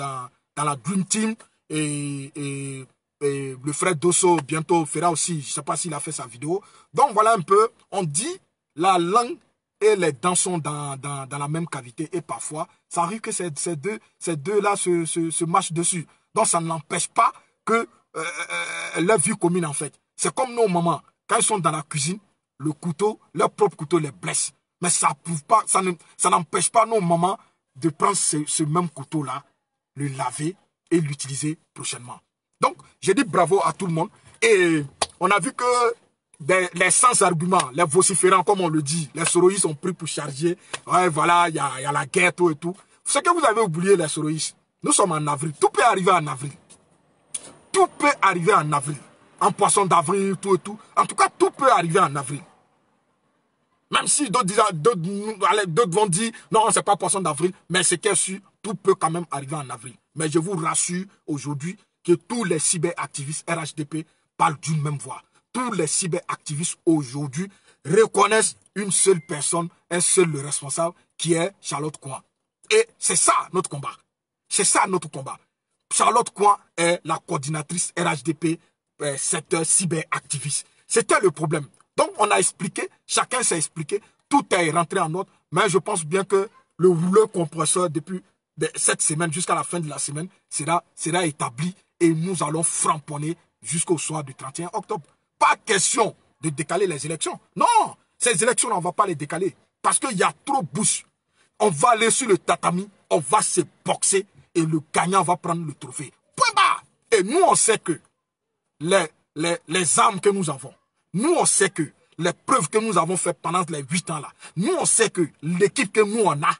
la Dream Team. Et le frère Dosso bientôt fera aussi, je ne sais pas s'il a fait sa vidéo. Donc voilà un peu, on dit la langue et les dents sont dans la même cavité. Et parfois, ça arrive que ces deux-là se mâchent dessus. Donc ça ne l'empêche pas que leur vie commune en fait. C'est comme nos mamans, quand ils sont dans la cuisine, le couteau, leur propre couteau les blesse. Mais ça prouve pas, ça n'empêche pas nos mamans de prendre ce même couteau-là, le laver et l'utiliser prochainement. Donc, j'ai dit bravo à tout le monde. Et on a vu que les sans-arguments, les vociférants, comme on le dit, les soroïstes sont pris pour charger. Ouais, voilà, il y a la guerre, tout et tout. Ce que vous avez oublié, les soroïstes, nous sommes en avril. Tout peut arriver en avril. Tout peut arriver en avril. En poisson d'avril, tout et tout. En tout cas, tout peut arriver en avril. Même si d'autres vont dire, non, c'est pas poisson d'avril, mais c'est qu'elle suit, tout peut quand même arriver en avril. Mais je vous rassure aujourd'hui que tous les cyberactivistes RHDP parlent d'une même voix. Tous les cyberactivistes aujourd'hui reconnaissent une seule personne, un seul responsable, qui est Charlotte Coin. Et c'est ça notre combat. C'est ça notre combat. Charlotte Coin est la coordinatrice RHDP, secteur cyberactiviste. C'était le problème. Donc, on a expliqué, chacun s'est expliqué, tout est rentré en ordre, mais je pense bien que le rouleau compresseur depuis cette semaine jusqu'à la fin de la semaine sera établi et nous allons framponner jusqu'au soir du 31 octobre. Pas question de décaler les élections. Non, ces élections, on ne va pas les décaler parce qu'il y a trop de bouche. On va aller sur le tatami, on va se boxer et le gagnant va prendre le trophée. Point barre. Et nous, on sait que les armes que nous avons, nous, on sait que les preuves que nous avons faites pendant les 8 ans là, nous, on sait que l'équipe que nous, on a,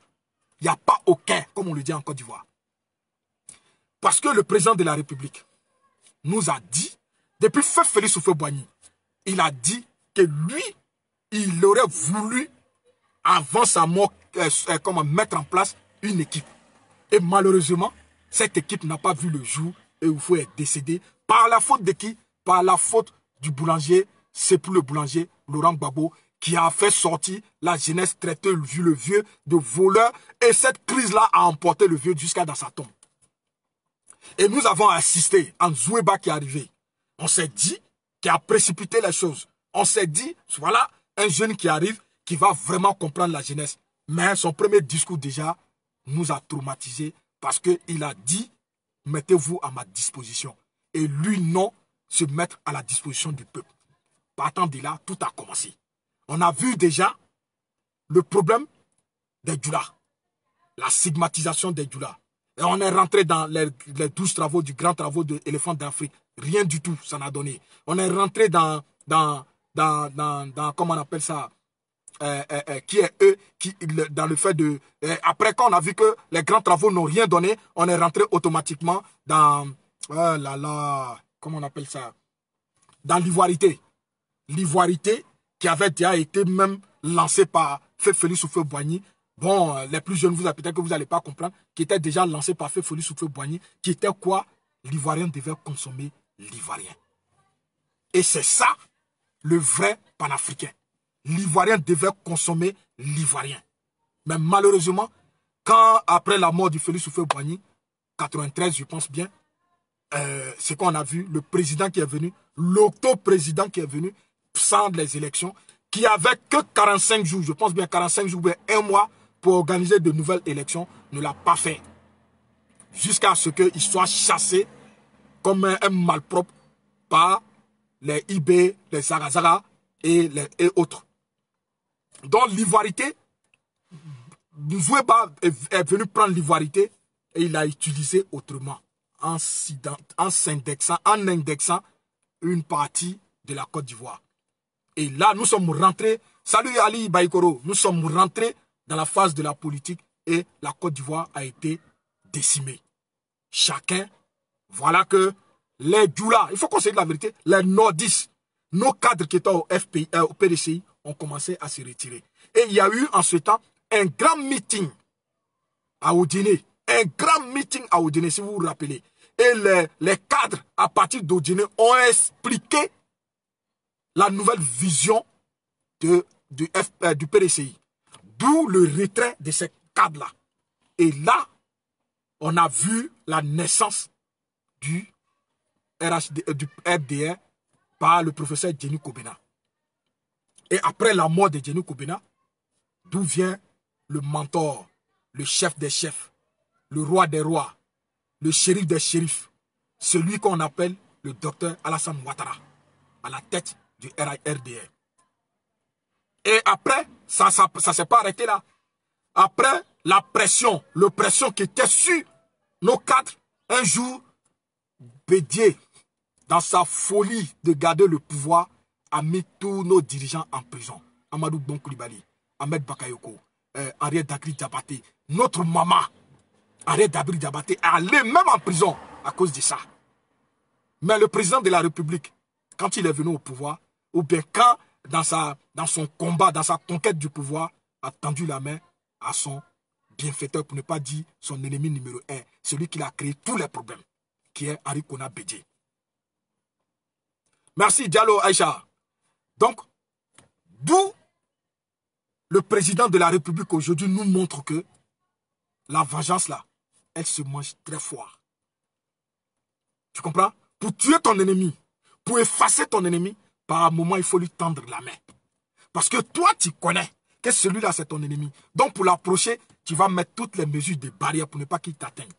il n'y a pas aucun, comme on le dit en Côte d'Ivoire. Parce que le président de la République nous a dit, depuis Félix Houphouët-Boigny, il a dit que lui, il aurait voulu, avant sa mort, mettre en place une équipe. Et malheureusement, cette équipe n'a pas vu le jour et Houphouët est décédé. Par la faute de qui? Par la faute du boulanger. C'est pour le boulanger Laurent Gbagbo qui a fait sortir la jeunesse traiter le vieux de voleur. Et cette crise-là a emporté le vieux jusqu'à dans sa tombe. Et nous avons assisté à Nzouéba qui est arrivé. On s'est dit, qui a précipité les choses. On s'est dit, voilà, un jeune qui arrive, qui va vraiment comprendre la jeunesse. Mais son premier discours déjà nous a traumatisés parce qu'il a dit, mettez-vous à ma disposition. Et lui, non, se mettre à la disposition du peuple. Partant de là, tout a commencé. On a vu déjà le problème des Djoula, la stigmatisation des Djoula. Et on est rentré dans les 12 travaux du grand travaux de l'éléphant d'Afrique. Rien du tout, ça n'a donné. On est rentré dans comment on appelle ça, qui est eux, dans le fait de... après, quand on a vu que les grands travaux n'ont rien donné, on est rentré automatiquement dans... comment on appelle ça? Dans l'ivoirité. L'ivoirité qui avait déjà été même lancée par Félix Houphouët-Boigny. Bon, les plus jeunes, peut-être que vous n'allez pas comprendre, qui était déjà lancé par Félix Houphouët-Boigny, qui était quoi? L'Ivoirien devait consommer l'Ivoirien. Et c'est ça, le vrai panafricain. L'Ivoirien devait consommer l'Ivoirien. Mais malheureusement, quand après la mort du Félix Houphouët-Boigny, 93, je pense bien, c'est qu'on a vu le président qui est venu, l'auto-président qui est venu, sans les élections, qui avait que 45 jours, je pense bien 45 jours, bien un mois pour organiser de nouvelles élections, ne l'a pas fait. Jusqu'à ce qu'il soit chassé comme un malpropre par les IB, les Zagazaga et autres. Donc l'ivoirité, Nsoueba est venu prendre l'ivoirité et il l'a utilisé autrement, en indexant une partie de la Côte d'Ivoire. Et là, nous sommes rentrés, salut Ali Baïkoro, nous sommes rentrés dans la phase de la politique et la Côte d'Ivoire a été décimée. Chacun, voilà que les Djoula, il faut qu'on se dise la vérité, les nordistes, nos cadres qui étaient au PDCI ont commencé à se retirer. Et il y a eu en ce temps un grand meeting à Odiné. Un grand meeting à Odiné, si vous vous rappelez. Et les cadres, à partir d'Odiné, ont expliqué la nouvelle vision du PDCI. D'où le retrait de ces cadres-là. Et là, on a vu la naissance du RDR par le professeur Djeni Kobena. Et après la mort de Djeni Kobena, d'où vient le mentor, le chef des chefs, le roi des rois, le shérif des shérifs, celui qu'on appelle le docteur Alassane Ouattara, à la tête du RDR. Et après, ça ne s'est pas arrêté là. Après, la pression qui était sur nos cadres, un jour, Bédié, dans sa folie de garder le pouvoir, a mis tous nos dirigeants en prison. Amadou Bon Coulibaly, Ahmed Bakayoko, Henriette Dakri Diabaté, notre maman, Henriette Dakri Diabaté, est allée même en prison à cause de ça. Mais le président de la République, quand il est venu au pouvoir, ou bien quand, dans son combat, dans sa conquête du pouvoir, a tendu la main à son bienfaiteur, pour ne pas dire son ennemi numéro 1, celui qui a créé tous les problèmes, qui est Henri Konan Bédié. Merci Diallo Aïcha. Donc, d'où le président de la République aujourd'hui nous montre que la vengeance là, elle se mange très fort. Tu comprends? Pour tuer ton ennemi, pour effacer ton ennemi, par un moment il faut lui tendre la main. Parce que toi tu connais que celui-là c'est ton ennemi. Donc pour l'approcher, tu vas mettre toutes les mesures de barrière pour ne pas qu'il t'atteigne.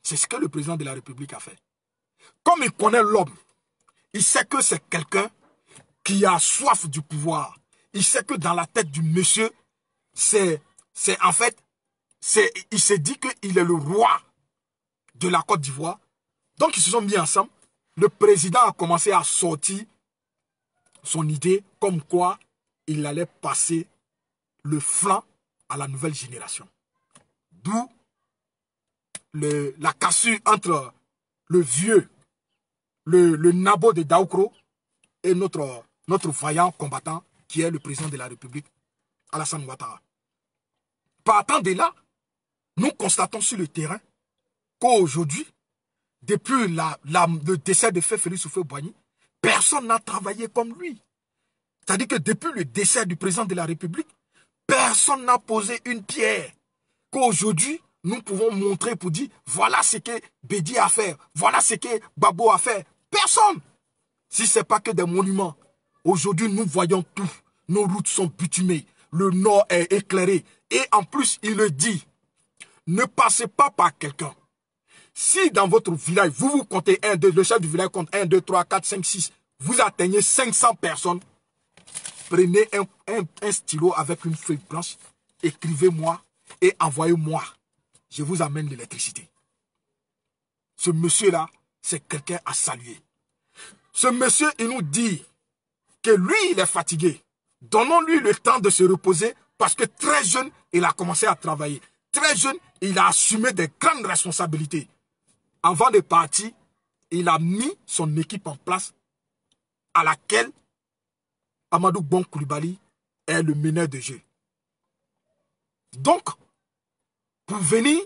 C'est ce que le président de la République a fait. Comme il connaît l'homme, il sait que c'est quelqu'un qui a soif du pouvoir. Il sait que dans la tête du monsieur, il s'est dit qu'il est le roi de la Côte d'Ivoire. Donc ils se sont mis ensemble. Le président a commencé à sortir son idée comme quoi il allait passer le flanc à la nouvelle génération. D'où la cassure entre le vieux, le nabo de Daoukro et notre vaillant combattant qui est le président de la République, Alassane Ouattara. Partant de là, nous constatons sur le terrain qu'aujourd'hui, depuis le décès de Félix Houphouët-Boigny, personne n'a travaillé comme lui. C'est-à-dire que depuis le décès du président de la République, personne n'a posé une pierre. Qu'aujourd'hui, nous pouvons montrer pour dire, voilà ce que Bédi a fait, voilà ce que Babo a fait. Personne. Si ce n'est pas que des monuments. Aujourd'hui, nous voyons tout. Nos routes sont bitumées. Le nord est éclairé. Et en plus, il le dit, ne passez pas par quelqu'un. Si dans votre village, vous comptez 1, 2, le chef du village compte 1, 2, 3, 4, 5, 6, vous atteignez 500 personnes, prenez un stylo avec une feuille blanche, écrivez-moi et envoyez-moi. Je vous amène l'électricité. Ce monsieur-là, c'est quelqu'un à saluer. Ce monsieur, il nous dit que lui, il est fatigué. Donnons-lui le temps de se reposer parce que très jeune, il a commencé à travailler. Très jeune, il a assumé des grandes responsabilités. Avant de partir, il a mis son équipe en place à laquelle Amadou Bon Coulibaly est le meneur de jeu. Donc, pour venir,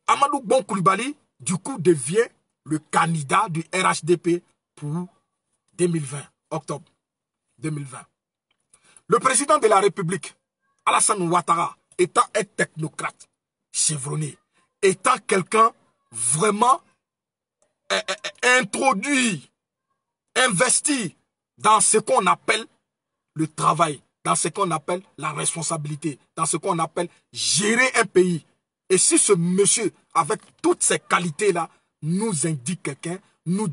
Amadou Bon Coulibaly, du coup, devient le candidat du RHDP pour 2020, octobre 2020. Le président de la République, Alassane Ouattara, étant un technocrate chevronné, étant quelqu'un vraiment introduit, investi dans ce qu'on appelle le travail, dans ce qu'on appelle la responsabilité, dans ce qu'on appelle gérer un pays. Et si ce monsieur, avec toutes ces qualités-là, nous indique quelqu'un, nous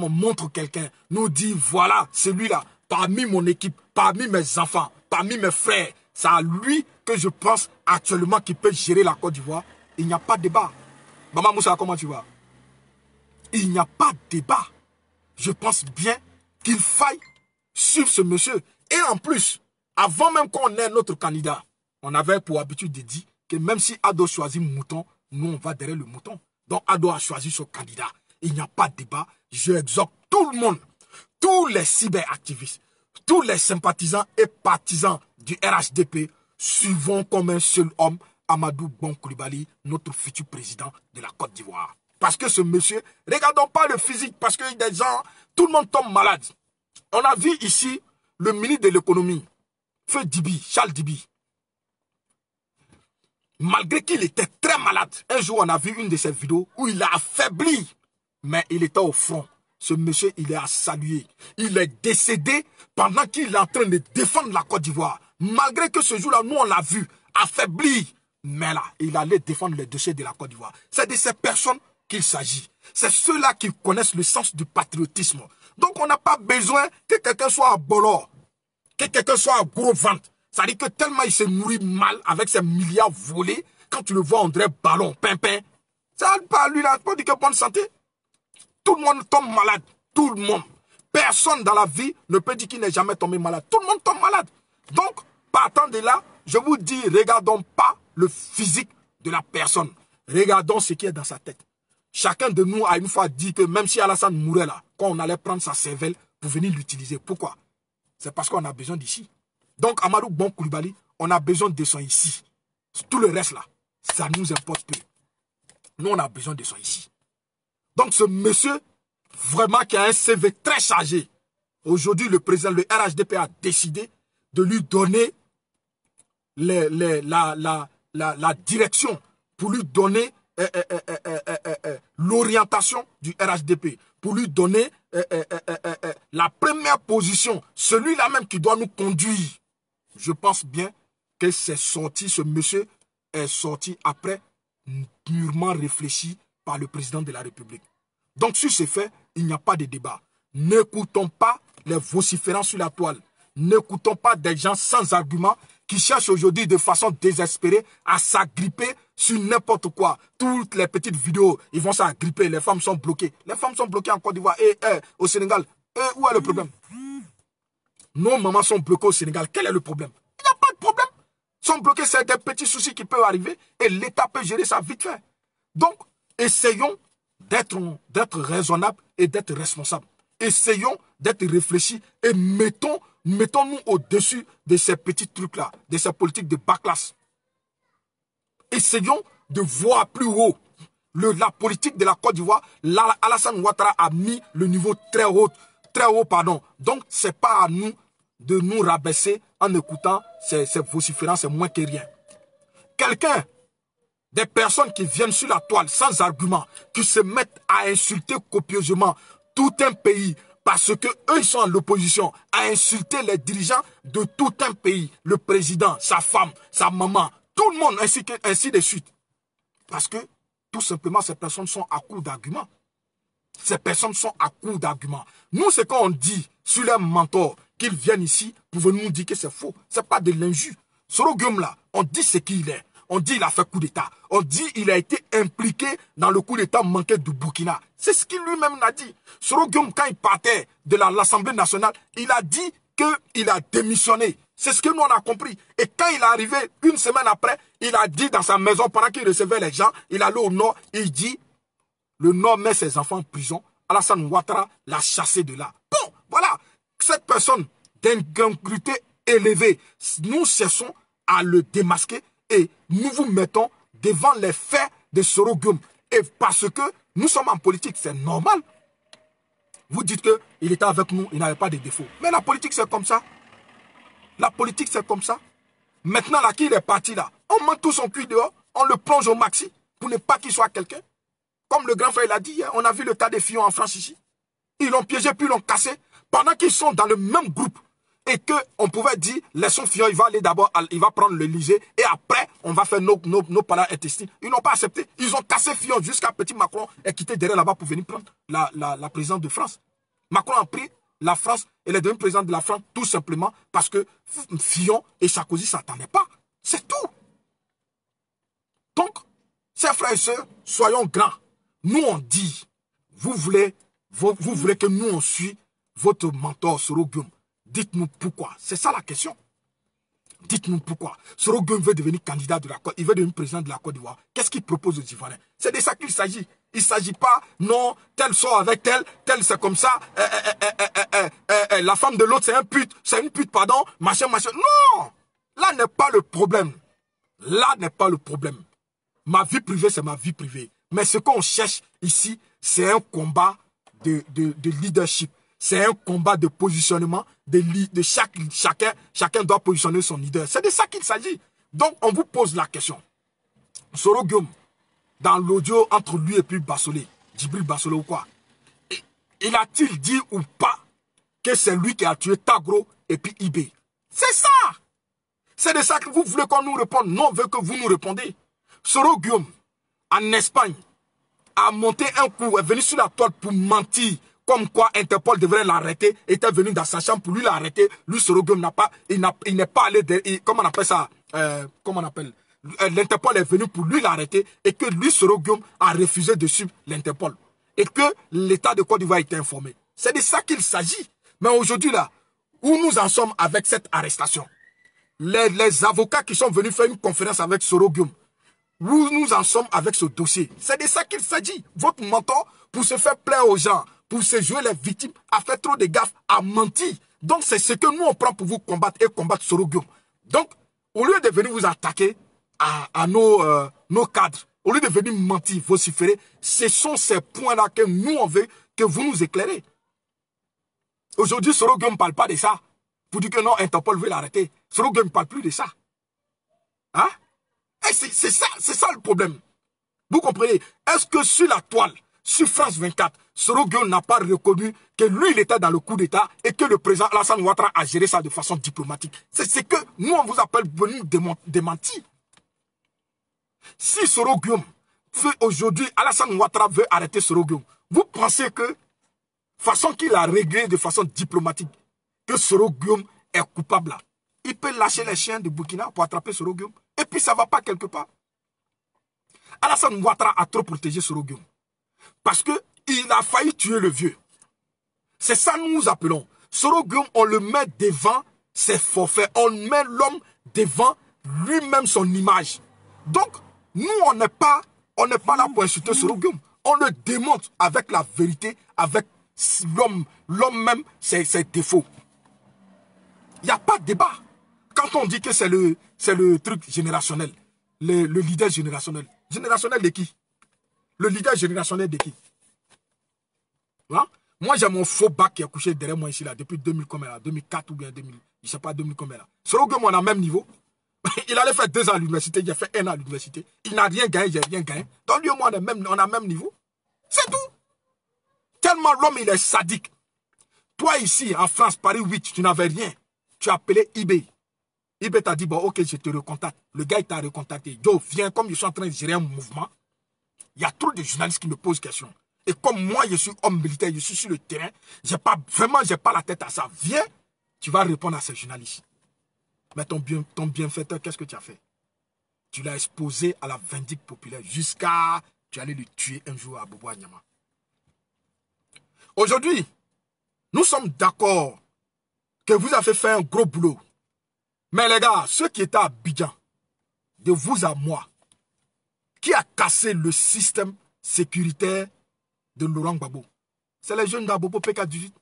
montre quelqu'un, nous dit voilà, celui-là, parmi mon équipe, parmi mes enfants, parmi mes frères, c'est à lui que je pense actuellement qu'il peut gérer la Côte d'Ivoire. Il n'y a pas de débat. Maman Moussa, comment tu vas? Il n'y a pas de débat. Je pense bien qu'il faille suivre ce monsieur. Et en plus, avant même qu'on ait notre candidat, on avait pour habitude de dire que même si Ado choisit mouton, nous on va derrière le mouton. Donc Ado a choisi son candidat. Il n'y a pas de débat. Je exhorte tout le monde, tous les cyberactivistes, tous les sympathisants et partisans du RHDP, suivons comme un seul homme Amadou Bon Coulibaly, notre futur président de la Côte d'Ivoire. Parce que ce monsieur, regardons pas le physique, parce que des gens, tout le monde tombe malade. On a vu ici le ministre de l'économie, Feu Dibi, Charles Dibi. Malgré qu'il était très malade, un jour on a vu une de ses vidéos où il a affaibli, mais il était au front. Ce monsieur, il est à saluer. Il est décédé pendant qu'il est en train de défendre la Côte d'Ivoire. Malgré que ce jour-là, nous on l'a vu affaibli, mais là, il allait défendre les dossiers de la Côte d'Ivoire. C'est de ces personnes qu'il s'agit. C'est ceux-là qui connaissent le sens du patriotisme. Donc on n'a pas besoin que quelqu'un soit à Bolo, que quelqu'un soit à gros ventre. Ça dit que tellement il se nourrit mal avec ses milliards volés, quand tu le vois, on dirait ballon, pimpin. Ça n'a pas lui là, pas dire que bonne santé. Tout le monde tombe malade. Tout le monde. Personne dans la vie ne peut dire qu'il n'est jamais tombé malade. Tout le monde tombe malade. Donc, partant de là, je vous dis, regardons pas le physique de la personne. Regardons ce qui est dans sa tête. Chacun de nous a une fois dit que même si Alassane mourait là, quand on allait prendre sa cervelle pour venir l'utiliser. Pourquoi? C'est parce qu'on a besoin d'ici. Donc, Amadou Bon Coulibaly, on a besoin de son ici. Tout le reste là, ça nous importe peu. Nous, on a besoin de son ici. Donc, ce monsieur, vraiment qui a un CV très chargé, aujourd'hui, le président, le RHDP a décidé de lui donner la direction, pour lui donner l'orientation du RHDP, pour lui donner la première position, celui-là même qui doit nous conduire. Je pense bien que c'est sorti, ce monsieur est sorti après, mûrement réfléchi par le président de la République. Donc sur ce fait, il n'y a pas de débat. N'écoutons pas les vociférants sur la toile. N'écoutons pas des gens sans argument qui cherchent aujourd'hui de façon désespérée à s'agripper sur n'importe quoi. Toutes les petites vidéos, ils vont s'agripper. Les femmes sont bloquées. Les femmes sont bloquées en Côte d'Ivoire et au Sénégal. Où est le problème? Nos mamans sont bloquées au Sénégal. Quel est le problème? Il n'y a pas de problème. Sont bloqués, c'est des petits soucis qui peuvent arriver et l'État peut gérer ça vite fait. Donc, essayons d'être raisonnables et d'être responsables. Essayons d'être réfléchis et mettons-nous au-dessus de ces petits trucs-là, de ces politiques de bas classe. Essayons de voir plus haut. La politique de la Côte d'Ivoire, Alassane Ouattara a mis le niveau très haut, pardon. Donc, ce n'est pas à nous de nous rabaisser en écoutant ces vociférants, c'est moins que rien. Quelqu'un, des personnes qui viennent sur la toile sans argument, qui se mettent à insulter copieusement tout un pays, parce que eux ils sont en opposition, à insulter les dirigeants de tout un pays, le président, sa femme, sa maman, tout le monde, ainsi de suite. Parce que, tout simplement, ces personnes sont à court d'arguments. Ces personnes sont à court d'arguments. Nous, ce qu'on dit sur leurs mentors, qu'ils viennent ici pour venir nous dire que c'est faux. Ce n'est pas de l'injure. Soro Guillaume là, on dit ce qu'il est. On dit qu'il a fait coup d'État. On dit qu'il a été impliqué dans le coup d'État manqué du Burkina. C'est ce qu'il lui-même a dit. Soro Guillaume, quand il partait de l'Assemblée nationale, il a dit qu'il a démissionné. C'est ce que nous on a compris. Et quand il est arrivé, une semaine après, il a dit dans sa maison, pendant qu'il recevait les gens, il allait au nord, il dit, le nord met ses enfants en prison, Alassane Ouattara l'a chassé de là. Bon, voilà, cette personne d'intégrité élevée, nous cessons à le démasquer et nous vous mettons devant les faits de Soro Guillaume. Et parce que nous sommes en politique, c'est normal. Vous dites qu'il était avec nous, il n'avait pas de défauts. Mais la politique, c'est comme ça. La politique, c'est comme ça. Maintenant, là, qu'il est parti là, on met tout son cul dehors, on le plonge au maxi pour ne pas qu'il soit quelqu'un. Comme le grand frère l'a dit hier, on a vu le cas des Fillon en France ici. Ils l'ont piégé, puis ils l'ont cassé. Pendant qu'ils sont dans le même groupe. Et qu'on pouvait dire, laissons Fillon, il va aller d'abord, il va prendre l'Élysée. Et après, on va faire nos palais intestins. Ils n'ont pas accepté. Ils ont cassé Fillon jusqu'à Petit Macron et quitté derrière là-bas pour venir prendre la présidence de France. Macron a pris la France et il est devenu président de la France tout simplement parce que Fillon et Sarkozy ne s'attendaient pas. C'est tout. Donc, chers frères et sœurs, soyons grands. Nous, on dit, vous voulez que nous, on suit votre mentor, Soro Guillaume. Dites-nous pourquoi. C'est ça la question. Dites-nous pourquoi. Soro Guillaume veut devenir candidat de la Côte, il veut devenir président de la Côte d'Ivoire. Qu'est-ce qu'il propose aux Ivoiriens? C'est de ça qu'il s'agit. Il ne s'agit pas, non, tel sort avec tel c'est comme ça, la femme de l'autre c'est une pute, pardon, machin. Non! Là n'est pas le problème. Là n'est pas le problème. Ma vie privée, c'est ma vie privée. Mais ce qu'on cherche ici, c'est un combat de leadership. C'est un combat de positionnement. Chacun doit positionner son leader. C'est de ça qu'il s'agit. Donc, on vous pose la question. Soro Guillaume, dans l'audio entre lui et puis Bassolé, Djibril Bassolé ou quoi, il a-t-il dit ou pas que c'est lui qui a tué Tagro et puis Ibé? C'est ça! C'est de ça que vous voulez qu'on nous réponde. Non, on veut que vous nous répondez. Soro Guillaume, en Espagne, a monté un coup, est venu sur la toile pour mentir, comme quoi Interpol devrait l'arrêter, était venu dans sa chambre pour lui l'arrêter. Lui, Soro Guillaume il n'est pas allé, comment on appelle ça, l'Interpol est venu pour lui l'arrêter et que lui, Soro Guillaume, a refusé de suivre l'Interpol. Et que l'État de Côte d'Ivoire était informé. C'est de ça qu'il s'agit. Mais aujourd'hui, là, où nous en sommes avec cette arrestation, les avocats qui sont venus faire une conférence avec Soro Guillaume, où nous en sommes avec ce dossier, c'est de ça qu'il s'agit. Votre mentor, pour se faire plaire aux gens, pour se jouer les victimes, a fait trop de gaffes, a menti. Donc c'est ce que nous on prend pour vous combattre et combattre Soro Guillaume. Donc, au lieu de venir vous attaquer à nos cadres, au lieu de venir mentir, vociférer, ce sont ces points-là que nous on veut que vous nous éclairez. Aujourd'hui, Soro Guillaume ne parle pas de ça. Pour dire que non, Interpol veut l'arrêter. Soro Guillaume ne parle plus de ça. Hein? C'est ça le problème. Vous comprenez? Est-ce que sur la toile, sur France 24, Soro Guillaume n'a pas reconnu que lui, il était dans le coup d'État et que le président Alassane Ouattara a géré ça de façon diplomatique? C'est ce que nous, on vous appelle venu démentir. Si Soro Guillaume, aujourd'hui, Alassane Ouattara veut arrêter Soro Guillaume, vous pensez que, façon qu'il a réglé de façon diplomatique, que Soro Guillaume est coupable là, il peut lâcher les chiens de Burkina pour attraper Soro Guillaume. Et puis ça ne va pas quelque part. Alassane Ouattara a trop protégé Soro Guillaume. Parce qu'il a failli tuer le vieux. C'est ça que nous appelons. Soro Guillaume, on le met devant ses forfaits. On met l'homme devant lui-même son image. Donc, nous, on n'est pas là pour insulter Soro Guillaume. On le démontre avec la vérité, avec l'homme même, ses défauts. Il n'y a pas de débat. Quand on dit que c'est le truc générationnel, le leader générationnel. Générationnel de qui? Le leader générationnel de qui? Hein? Moi, j'ai mon faux bac qui est couché derrière moi ici, là, depuis 2000 combien là, 2004 ou bien 2000, je ne sais pas 2000 combien là. Soro Guillaume, on a le même niveau. Il allait faire 2 ans à l'université, j'ai fait 1 an à l'université. Il n'a rien gagné, j'ai rien gagné. Donc lui et moi, on a le même niveau. C'est tout. Tellement l'homme, il est sadique. Toi ici, en France, Paris 8, tu n'avais rien. Tu as appelé eBay. eBay t'a dit, bon, ok, je te recontacte. Le gars, il t'a recontacté. Yo, viens, comme je suis en train de gérer un mouvement, il y a trop de journalistes qui me posent question. Et comme moi, je suis homme militaire, je suis sur le terrain, j'ai pas la tête à ça. Viens, tu vas répondre à ces journalistes. Mais ton bienfaiteur, qu'est-ce que tu as fait? Tu l'as exposé à la vindicte populaire jusqu'à tu allais le tuer un jour à Bobo Agnama. Aujourd'hui, nous sommes d'accord que vous avez fait un gros boulot. Mais les gars, ceux qui étaient à Abidjan, de vous à moi, qui a cassé le système sécuritaire de Laurent Gbagbo? C'est les jeunes d'Abobo PK18.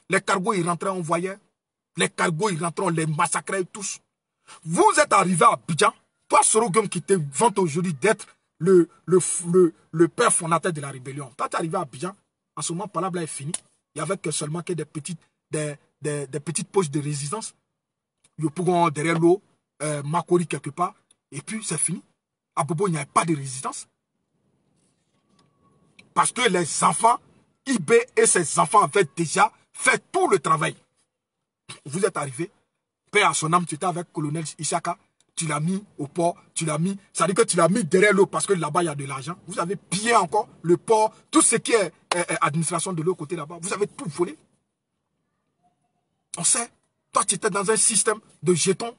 Les cargos, ils rentraient, on voyait. Les cargos, ils rentraient, on les massacrait tous. Vous êtes arrivé à Abidjan, toi, Soro Guillaume, qui te vante aujourd'hui d'être le père fondateur de la rébellion. Toi, tu es arrivé à Abidjan, en ce moment, Palabla est fini. Il n'y avait que seulement que des petites poches de résistance. Ils pourront derrière l'eau, Makori quelque part, et puis c'est fini. À Bobo, il n'y avait pas de résistance. Parce que les enfants, IB et ses enfants avaient déjà fait tout le travail. Vous êtes arrivé, paix à son âme, tu étais avec colonel Ishaka, tu l'as mis au port, tu l'as mis, ça veut dire que tu l'as mis derrière l'eau parce que là-bas il y a de l'argent. Vous avez pillé encore le port, tout ce qui est administration de l'autre côté là-bas, vous avez tout volé. On sait, toi tu étais dans un système de jetons,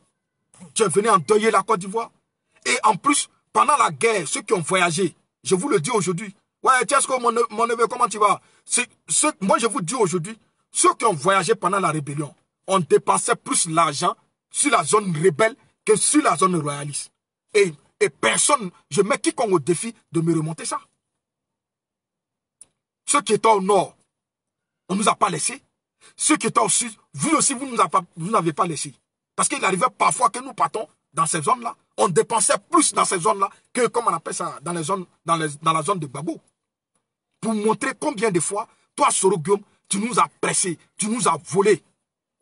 tu es venu endeuiller la Côte d'Ivoire. Et en plus, pendant la guerre, ceux qui ont voyagé, je vous le dis aujourd'hui, ouais, tiens, mon neveu, comment tu vas? Moi je vous dis aujourd'hui, ceux qui ont voyagé pendant la rébellion, on dépensait plus l'argent sur la zone rebelle que sur la zone royaliste. Et personne, je mets quiconque au défi de me remonter ça. Ceux qui étaient au nord, on ne nous a pas laissés. Ceux qui étaient au sud, vous aussi, vous n'avez pas laissé. Parce qu'il arrivait parfois que nous partons dans ces zones-là. On dépensait plus dans ces zones-là que, comme on appelle ça, dans la zone de Babo. Pour montrer combien de fois, toi, Soro Guillaume, tu nous as pressés, tu nous as volés.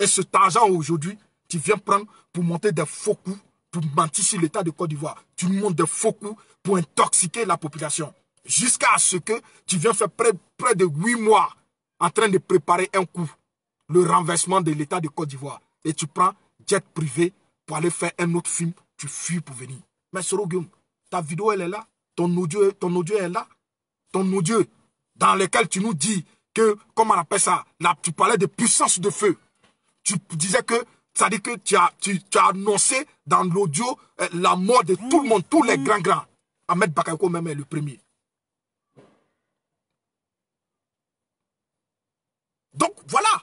Et cet argent aujourd'hui, tu viens prendre pour monter des faux coups, pour mentir sur l'état de Côte d'Ivoire. Tu montes des faux coups pour intoxiquer la population. Jusqu'à ce que tu viens faire près de 8 mois en train de préparer un coup, le renversement de l'état de Côte d'Ivoire. Et tu prends jet privé pour aller faire un autre film, tu fuis pour venir. Mais Soro Guillaume, ta vidéo elle est là, ton audio est là, ton audio dans lequel tu nous dis que, comment on appelle ça, là, tu parlais de puissance de feu. Tu disais que, ça dit que tu as annoncé dans l'audio la mort de tout le monde, tous les grands. Ahmed Bakayoko même est le premier. Donc voilà,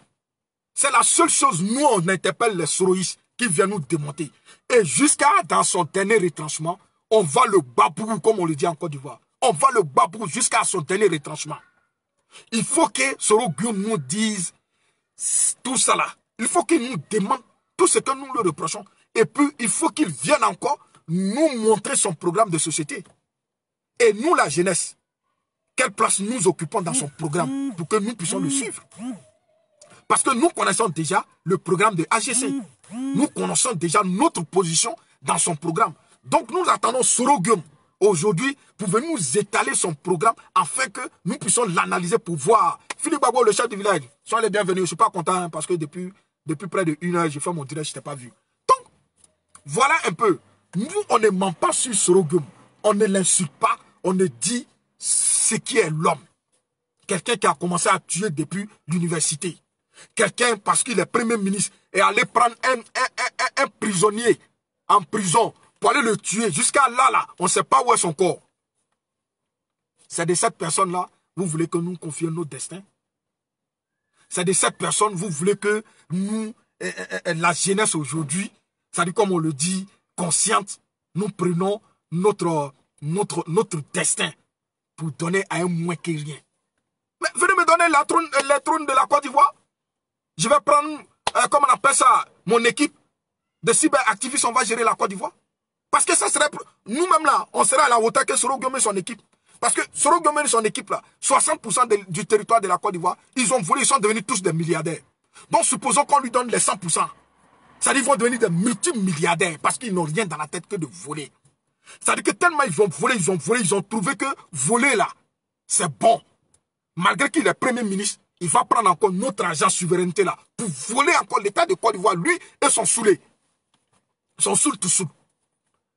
c'est la seule chose, nous on interpelle les soroïstes qui viennent nous démonter. Et jusqu'à dans son dernier retranchement, on va le babourou, comme on le dit en Côte d'Ivoire. On va le babourou jusqu'à son dernier retranchement. Il faut que Soro Guillaume nous dise tout ça là. Il faut qu'il nous demande tout ce que nous le reprochons. Et puis, il faut qu'il vienne encore nous montrer son programme de société. Et nous, la jeunesse, quelle place nous occupons dans son programme pour que nous puissions le suivre. Parce que nous connaissons déjà le programme de AGC. Nous connaissons déjà notre position dans son programme. Donc, nous attendons Soro Guillaume aujourd'hui pour venir nous étaler son programme afin que nous puissions l'analyser pour voir. Philippe Babo, le chef du village, soyez les bienvenus. Je ne suis pas content parce que depuis près de 1 heure, j'ai fait mon direct, je ne t'ai pas vu. Donc, voilà un peu. Nous, on ne ment pas sur Soro Guillaume. On ne l'insulte pas. On ne dit ce qui est l'homme. Quelqu'un qui a commencé à tuer depuis l'université. Quelqu'un, parce qu'il est premier ministre, est allé prendre un prisonnier en prison pour aller le tuer. Jusqu'à là, on ne sait pas où est son corps. C'est de cette personne-là, vous voulez que nous confions nos destins? C'est de cette personne, vous voulez que nous, la jeunesse aujourd'hui, c'est-à-dire comme on le dit, consciente, nous prenons notre destin pour donner à un moins que rien. Mais venez me donner les trônes de la Côte d'Ivoire. Je vais prendre, comment on appelle ça, mon équipe de cyberactivistes, on va gérer la Côte d'Ivoire. Parce que ça serait, nous-mêmes là, on serait à la hauteur que Soro Guillaume et son équipe. Parce que Soro Guillaume et son équipe là, 60% du territoire de la Côte d'Ivoire, ils ont volé, ils sont devenus tous des milliardaires. Donc supposons qu'on lui donne les 100%. Ça dit qu'ils vont devenir des multimilliardaires parce qu'ils n'ont rien dans la tête que de voler. Ça dit que tellement ils ont volé, ils ont trouvé que voler là, c'est bon. Malgré qu'il est premier ministre, il va prendre encore notre argent souveraineté là pour voler encore l'état de Côte d'Ivoire, lui et son saoulé. Son saoul tout saoul.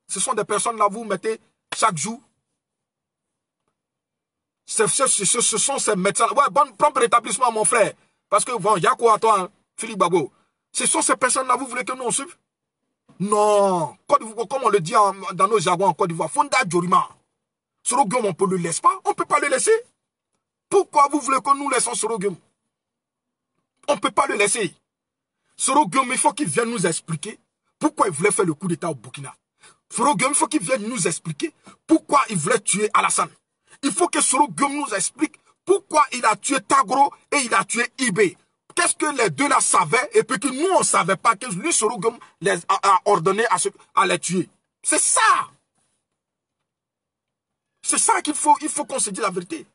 Ce sont des personnes là, vous mettez chaque jour. Ce sont ces médecins. Ouais, bon rétablissement, mon frère. Parce que, bon, il y a quoi à toi, hein, Philippe Babo? Ce sont ces personnes-là, vous voulez que nous on suive? Non. Comme on le dit dans nos jargons en Côte d'Ivoire, Fonda Djorima. Soro Guillaume, on peut le laisser pas? On ne peut pas le laisser. Pourquoi vous voulez que nous laissons Soro Guillaume? On ne peut pas le laisser. Soro Guillaume, il faut qu'il vienne nous expliquer pourquoi il voulait faire le coup d'État au Burkina. Soro Guillaume, il faut qu'il vienne nous expliquer pourquoi il voulait tuer Alassane. Il faut que Soro Guillaume nous explique pourquoi il a tué Tagro et il a tué Ibé. Qu'est-ce que les deux là savaient et puis que nous on ne savait pas que lui Soro Guillaume les a ordonné à les tuer. C'est ça. C'est ça qu'il faut qu'on se dise la vérité.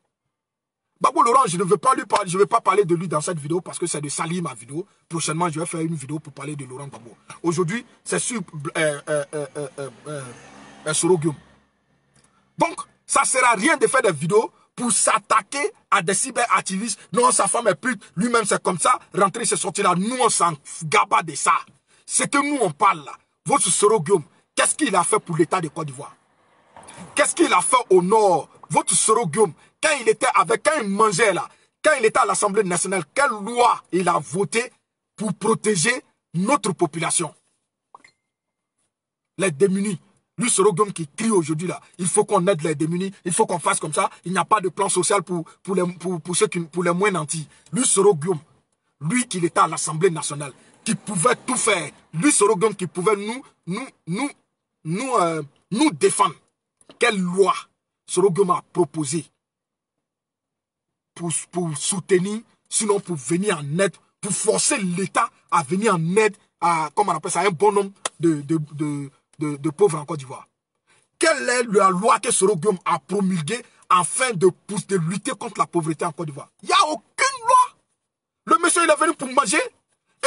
Gbagbo Laurent, je ne veux pas lui parler, je ne vais pas parler de lui dans cette vidéo parce que c'est de salir ma vidéo. Prochainement, je vais faire une vidéo pour parler de Laurent Gbagbo. Aujourd'hui, c'est sur Soro Guillaume. Donc, ça ne sert à rien de faire des vidéos pour s'attaquer à des cyberactivistes. Non, sa femme est pute, lui-même c'est comme ça. Rentrer, c'est sorti là. Nous, on s'en gaba de ça. C'est que nous, on parle là. Votre Soro Guillaume, qu'est-ce qu'il a fait pour l'État de Côte d'Ivoire? Qu'est-ce qu'il a fait au Nord? Votre Soro Guillaume, quand il mangeait là, quand il était à l'Assemblée nationale, quelle loi il a voté pour protéger notre population? Les démunis. Lui, Soro Guillaume qui crie aujourd'hui là, il faut qu'on aide les démunis, il faut qu'on fasse comme ça, il n'y a pas de plan social pour les moins nantis. Lui, Soro Guillaume, lui qui était à l'Assemblée nationale, qui pouvait tout faire, lui, Soro Guillaume qui pouvait nous défendre. Quelle loi Soro Guillaume a proposé pour soutenir, sinon pour venir en aide, pour forcer l'État à venir en aide à, comment on appelle ça, un bon nombre de pauvres en Côte d'Ivoire. Quelle est la loi que Soro Guillaume a promulguée afin de lutter contre la pauvreté en Côte d'Ivoire? Il n'y a aucune loi. Le monsieur, il est venu pour manger.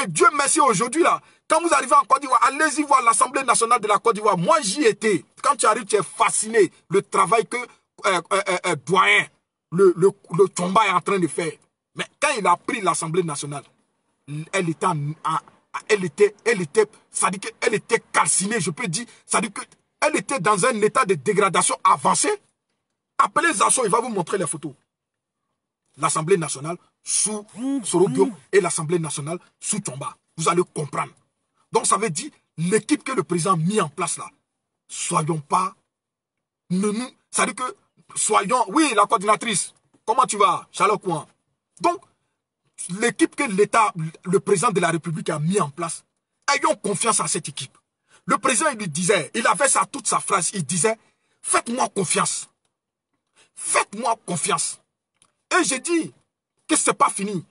Et Dieu merci aujourd'hui là. Quand vous arrivez en Côte d'Ivoire, allez-y voir l'Assemblée nationale de la Côte d'Ivoire. Moi, j'y étais. Quand tu arrives, tu es fasciné. Le travail que doyen, le Tomba est en train de faire. Mais quand il a pris l'Assemblée nationale, elle était calcinée, je peux dire. Ça dit qu'elle était dans un état de dégradation avancé. Appelez Zasso, il va vous montrer les photos. L'Assemblée nationale sous Soro Guillaume et l'Assemblée nationale sous Tomba. Vous allez comprendre. Donc ça veut dire, l'équipe que le président a mis en place là, soyons pas, ça veut dire que, soyons, oui, la coordinatrice, comment tu vas, Charles Kouan? Donc, l'équipe que l'État, le président de la République a mis en place, ayons confiance en cette équipe. Le président, il lui disait, il avait ça, toute sa phrase, il disait, faites-moi confiance. Faites-moi confiance. Et j'ai dit que ce n'est pas fini.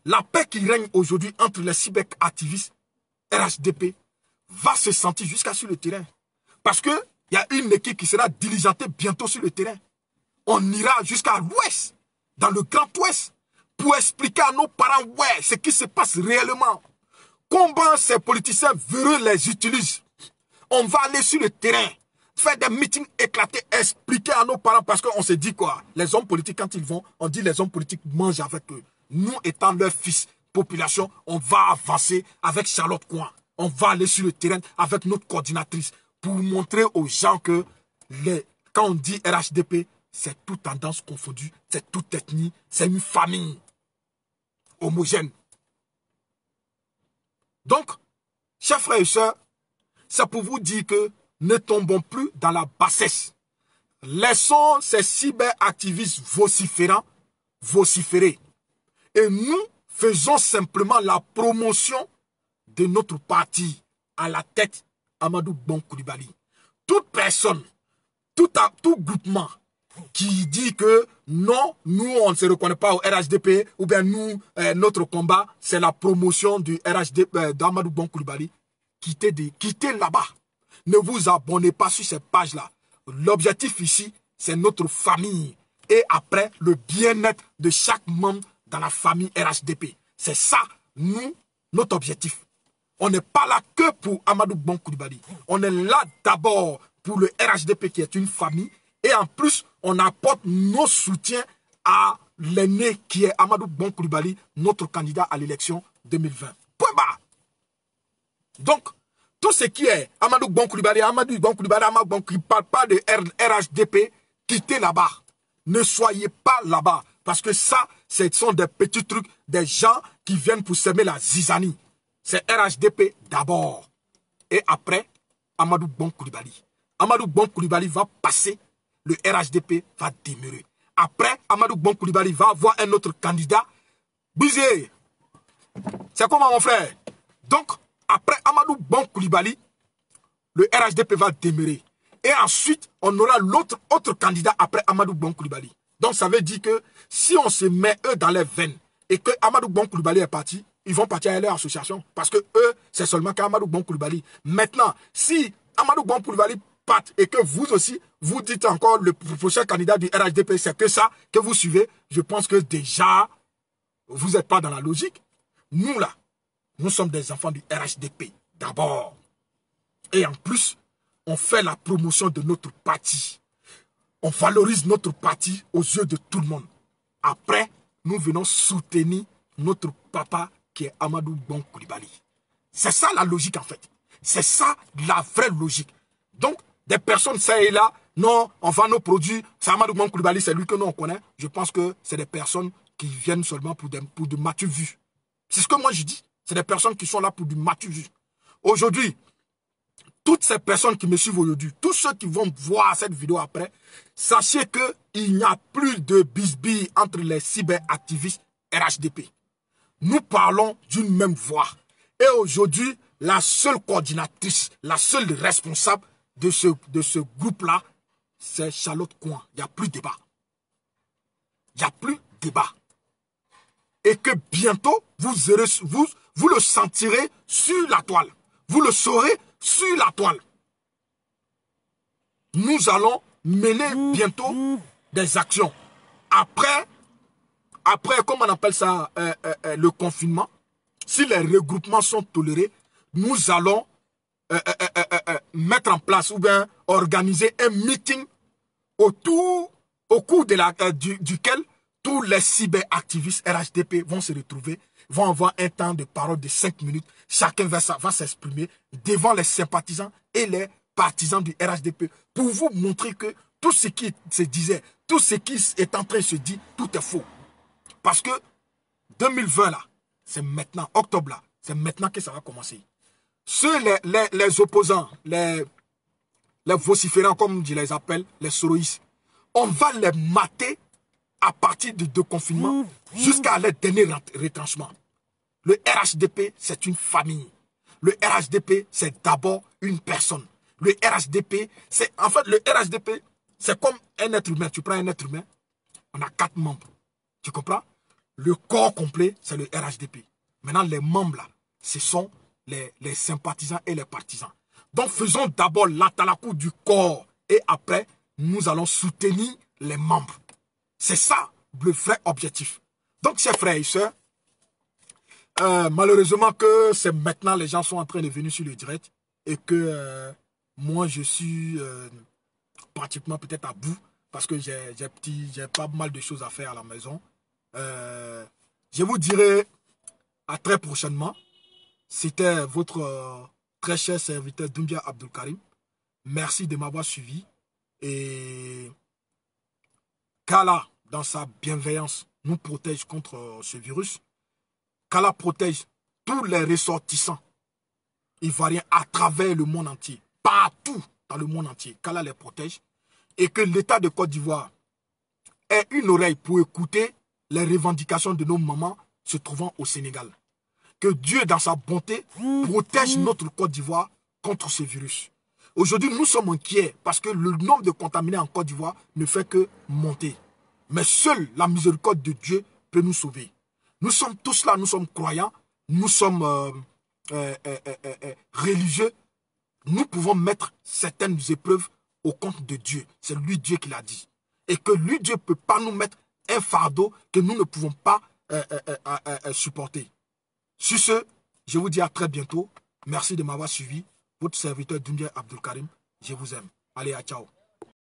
La paix qui règne aujourd'hui entre les cyberactivistes RHDP va se sentir jusqu'à sur le terrain. Parce qu'il y a une équipe qui sera diligentée bientôt sur le terrain. On ira jusqu'à l'ouest, dans le Grand Ouest, pour expliquer à nos parents, ouais, ce qui se passe réellement. Comment ces politiciens véreux les utilisent. On va aller sur le terrain, faire des meetings éclatés, expliquer à nos parents, parce qu'on se dit quoi? Les hommes politiques, quand ils vont, on dit les hommes politiques mangent avec eux. Nous, étant leurs fils, population, on va avancer avec Charlotte Kouan. On va aller sur le terrain avec notre coordinatrice pour montrer aux gens que quand on dit RHDP, c'est toute tendance confondue, c'est toute ethnie, c'est une famille homogène. Donc, chers frères et sœurs, c'est pour vous dire que ne tombons plus dans la bassesse. Laissons ces cyberactivistes vociférer. Et nous faisons simplement la promotion de notre parti à la tête Amadou Bon Coulibaly. Toute personne, tout groupement qui dit que non, nous on ne se reconnaît pas au RHDP ou bien nous, notre combat c'est la promotion du RHDP d'Amadou Bon Coulibaly, quittez là-bas. Ne vous abonnez pas sur ces pages-là. L'objectif ici, c'est notre famille. Et après, le bien-être de chaque membre dans la famille RHDP. C'est ça, nous, notre objectif. On n'est pas là que pour Amadou Bon Coulibaly. On est là d'abord pour le RHDP qui est une famille. Et en plus, on apporte nos soutiens à l'aîné qui est Amadou Bon Coulibaly, notre candidat à l'élection 2020. Point barre. Donc, tout ce qui est Amadou Bon Coulibaly, Amadou Bon Coulibaly, Amadou Bon qui ne parle pas de RHDP, quittez là-bas. Ne soyez pas là-bas. Parce que ça, ce sont des petits trucs, des gens qui viennent pour semer la zizanie. C'est RHDP d'abord. Et après, Amadou Bon Coulibaly. Amadou Bon Coulibaly va passer, le RHDP va demeurer. Après, Amadou Bon Coulibaly va avoir un autre candidat. Bizé. C'est comment mon frère? Donc, après Amadou Bon Coulibaly, le RHDP va demeurer. Et ensuite, on aura autre candidat après Amadou Bon Coulibaly. Donc, ça veut dire que si on se met eux dans les veines et que Amadou Bon Coulibaly est parti, ils vont partir à leur association. Parce que eux, c'est seulement qu'Amadou Bon Coulibaly. Maintenant, si Amadou Bon Coulibaly parte et que vous aussi, vous dites encore le prochain candidat du RHDP, c'est que ça que vous suivez, je pense que déjà, vous n'êtes pas dans la logique. Nous là, nous sommes des enfants du RHDP, d'abord. Et en plus, on fait la promotion de notre parti. On valorise notre parti aux yeux de tout le monde. Après, nous venons soutenir notre papa qui est Amadou Bon Coulibaly. C'est ça la logique en fait. C'est ça la vraie logique. Donc, des personnes, ça et là, non, on vend nos produits, c'est Amadou Bon Coulibaly, c'est lui que nous on connaît. Je pense que c'est des personnes qui viennent seulement pour de matu vues. C'est ce que moi je dis. C'est des personnes qui sont là pour du matu vu. Aujourd'hui, toutes ces personnes qui me suivent aujourd'hui, tous ceux qui vont voir cette vidéo après, sachez qu'il n'y a plus de bisbilles entre les cyberactivistes RHDP. Nous parlons d'une même voix. Et aujourd'hui, la seule coordinatrice, la seule responsable de ce groupe-là, c'est Charlotte Coin. Il n'y a plus de débat. Il n'y a plus de débat. Et que bientôt, vous le sentirez sur la toile. Vous le saurez sur la toile. Nous allons mener bientôt des actions. Après, comment on appelle ça, le confinement, si les regroupements sont tolérés, nous allons mettre en place ou bien organiser un meeting au cours duquel tous les cyberactivistes RHDP vont se retrouver, vont avoir un temps de parole de 5 minutes. Chacun va s'exprimer devant les sympathisants et les partisans du RHDP pour vous montrer que tout ce qui se disait, tout ce qui est en train de se dire, tout est faux. Parce que 2020 là, c'est maintenant, octobre là, c'est maintenant que ça va commencer. Les opposants, les vociférants comme je les appelle, les soroïstes, on va les mater à partir du confinement jusqu'à leur dernier retranchement. Le RHDP, c'est une famille. Le RHDP, c'est d'abord une personne. Le RHDP, c'est en fait le RHDP, c'est comme un être humain. Tu prends un être humain, on a 4 membres. Tu comprends? Le corps complet, c'est le RHDP. Maintenant, les membres là, ce sont les sympathisants et les partisans. Donc, faisons d'abord l'atalakou du corps et après, nous allons soutenir les membres. C'est ça le vrai objectif. Donc, chers frères et sœurs, malheureusement que c'est maintenant les gens sont en train de venir sur le direct et que moi je suis pratiquement peut-être à bout parce que j'ai pas mal de choses à faire à la maison. Je vous dirai à très prochainement. C'était votre très cher serviteur Doumbia Abdulkarim. Merci de m'avoir suivi et qu'Allah, dans sa bienveillance, nous protège contre ce virus. Qu'Allah protège tous les ressortissants ivoiriens à travers le monde entier, partout dans le monde entier. Qu'Allah les protège et que l'État de Côte d'Ivoire ait une oreille pour écouter les revendications de nos mamans se trouvant au Sénégal. Que Dieu, dans sa bonté, protège notre Côte d'Ivoire contre ce virus. Aujourd'hui, nous sommes inquiets parce que le nombre de contaminés en Côte d'Ivoire ne fait que monter. Mais seule la miséricorde de Dieu peut nous sauver. Nous sommes tous là, nous sommes croyants, nous sommes religieux. Nous pouvons mettre certaines épreuves au compte de Dieu. C'est lui Dieu qui l'a dit. Et que lui Dieu ne peut pas nous mettre un fardeau que nous ne pouvons pas supporter. Sur ce, je vous dis à très bientôt. Merci de m'avoir suivi. Votre serviteur Doumbia Abdulkarim. Je vous aime. Allez, à ciao.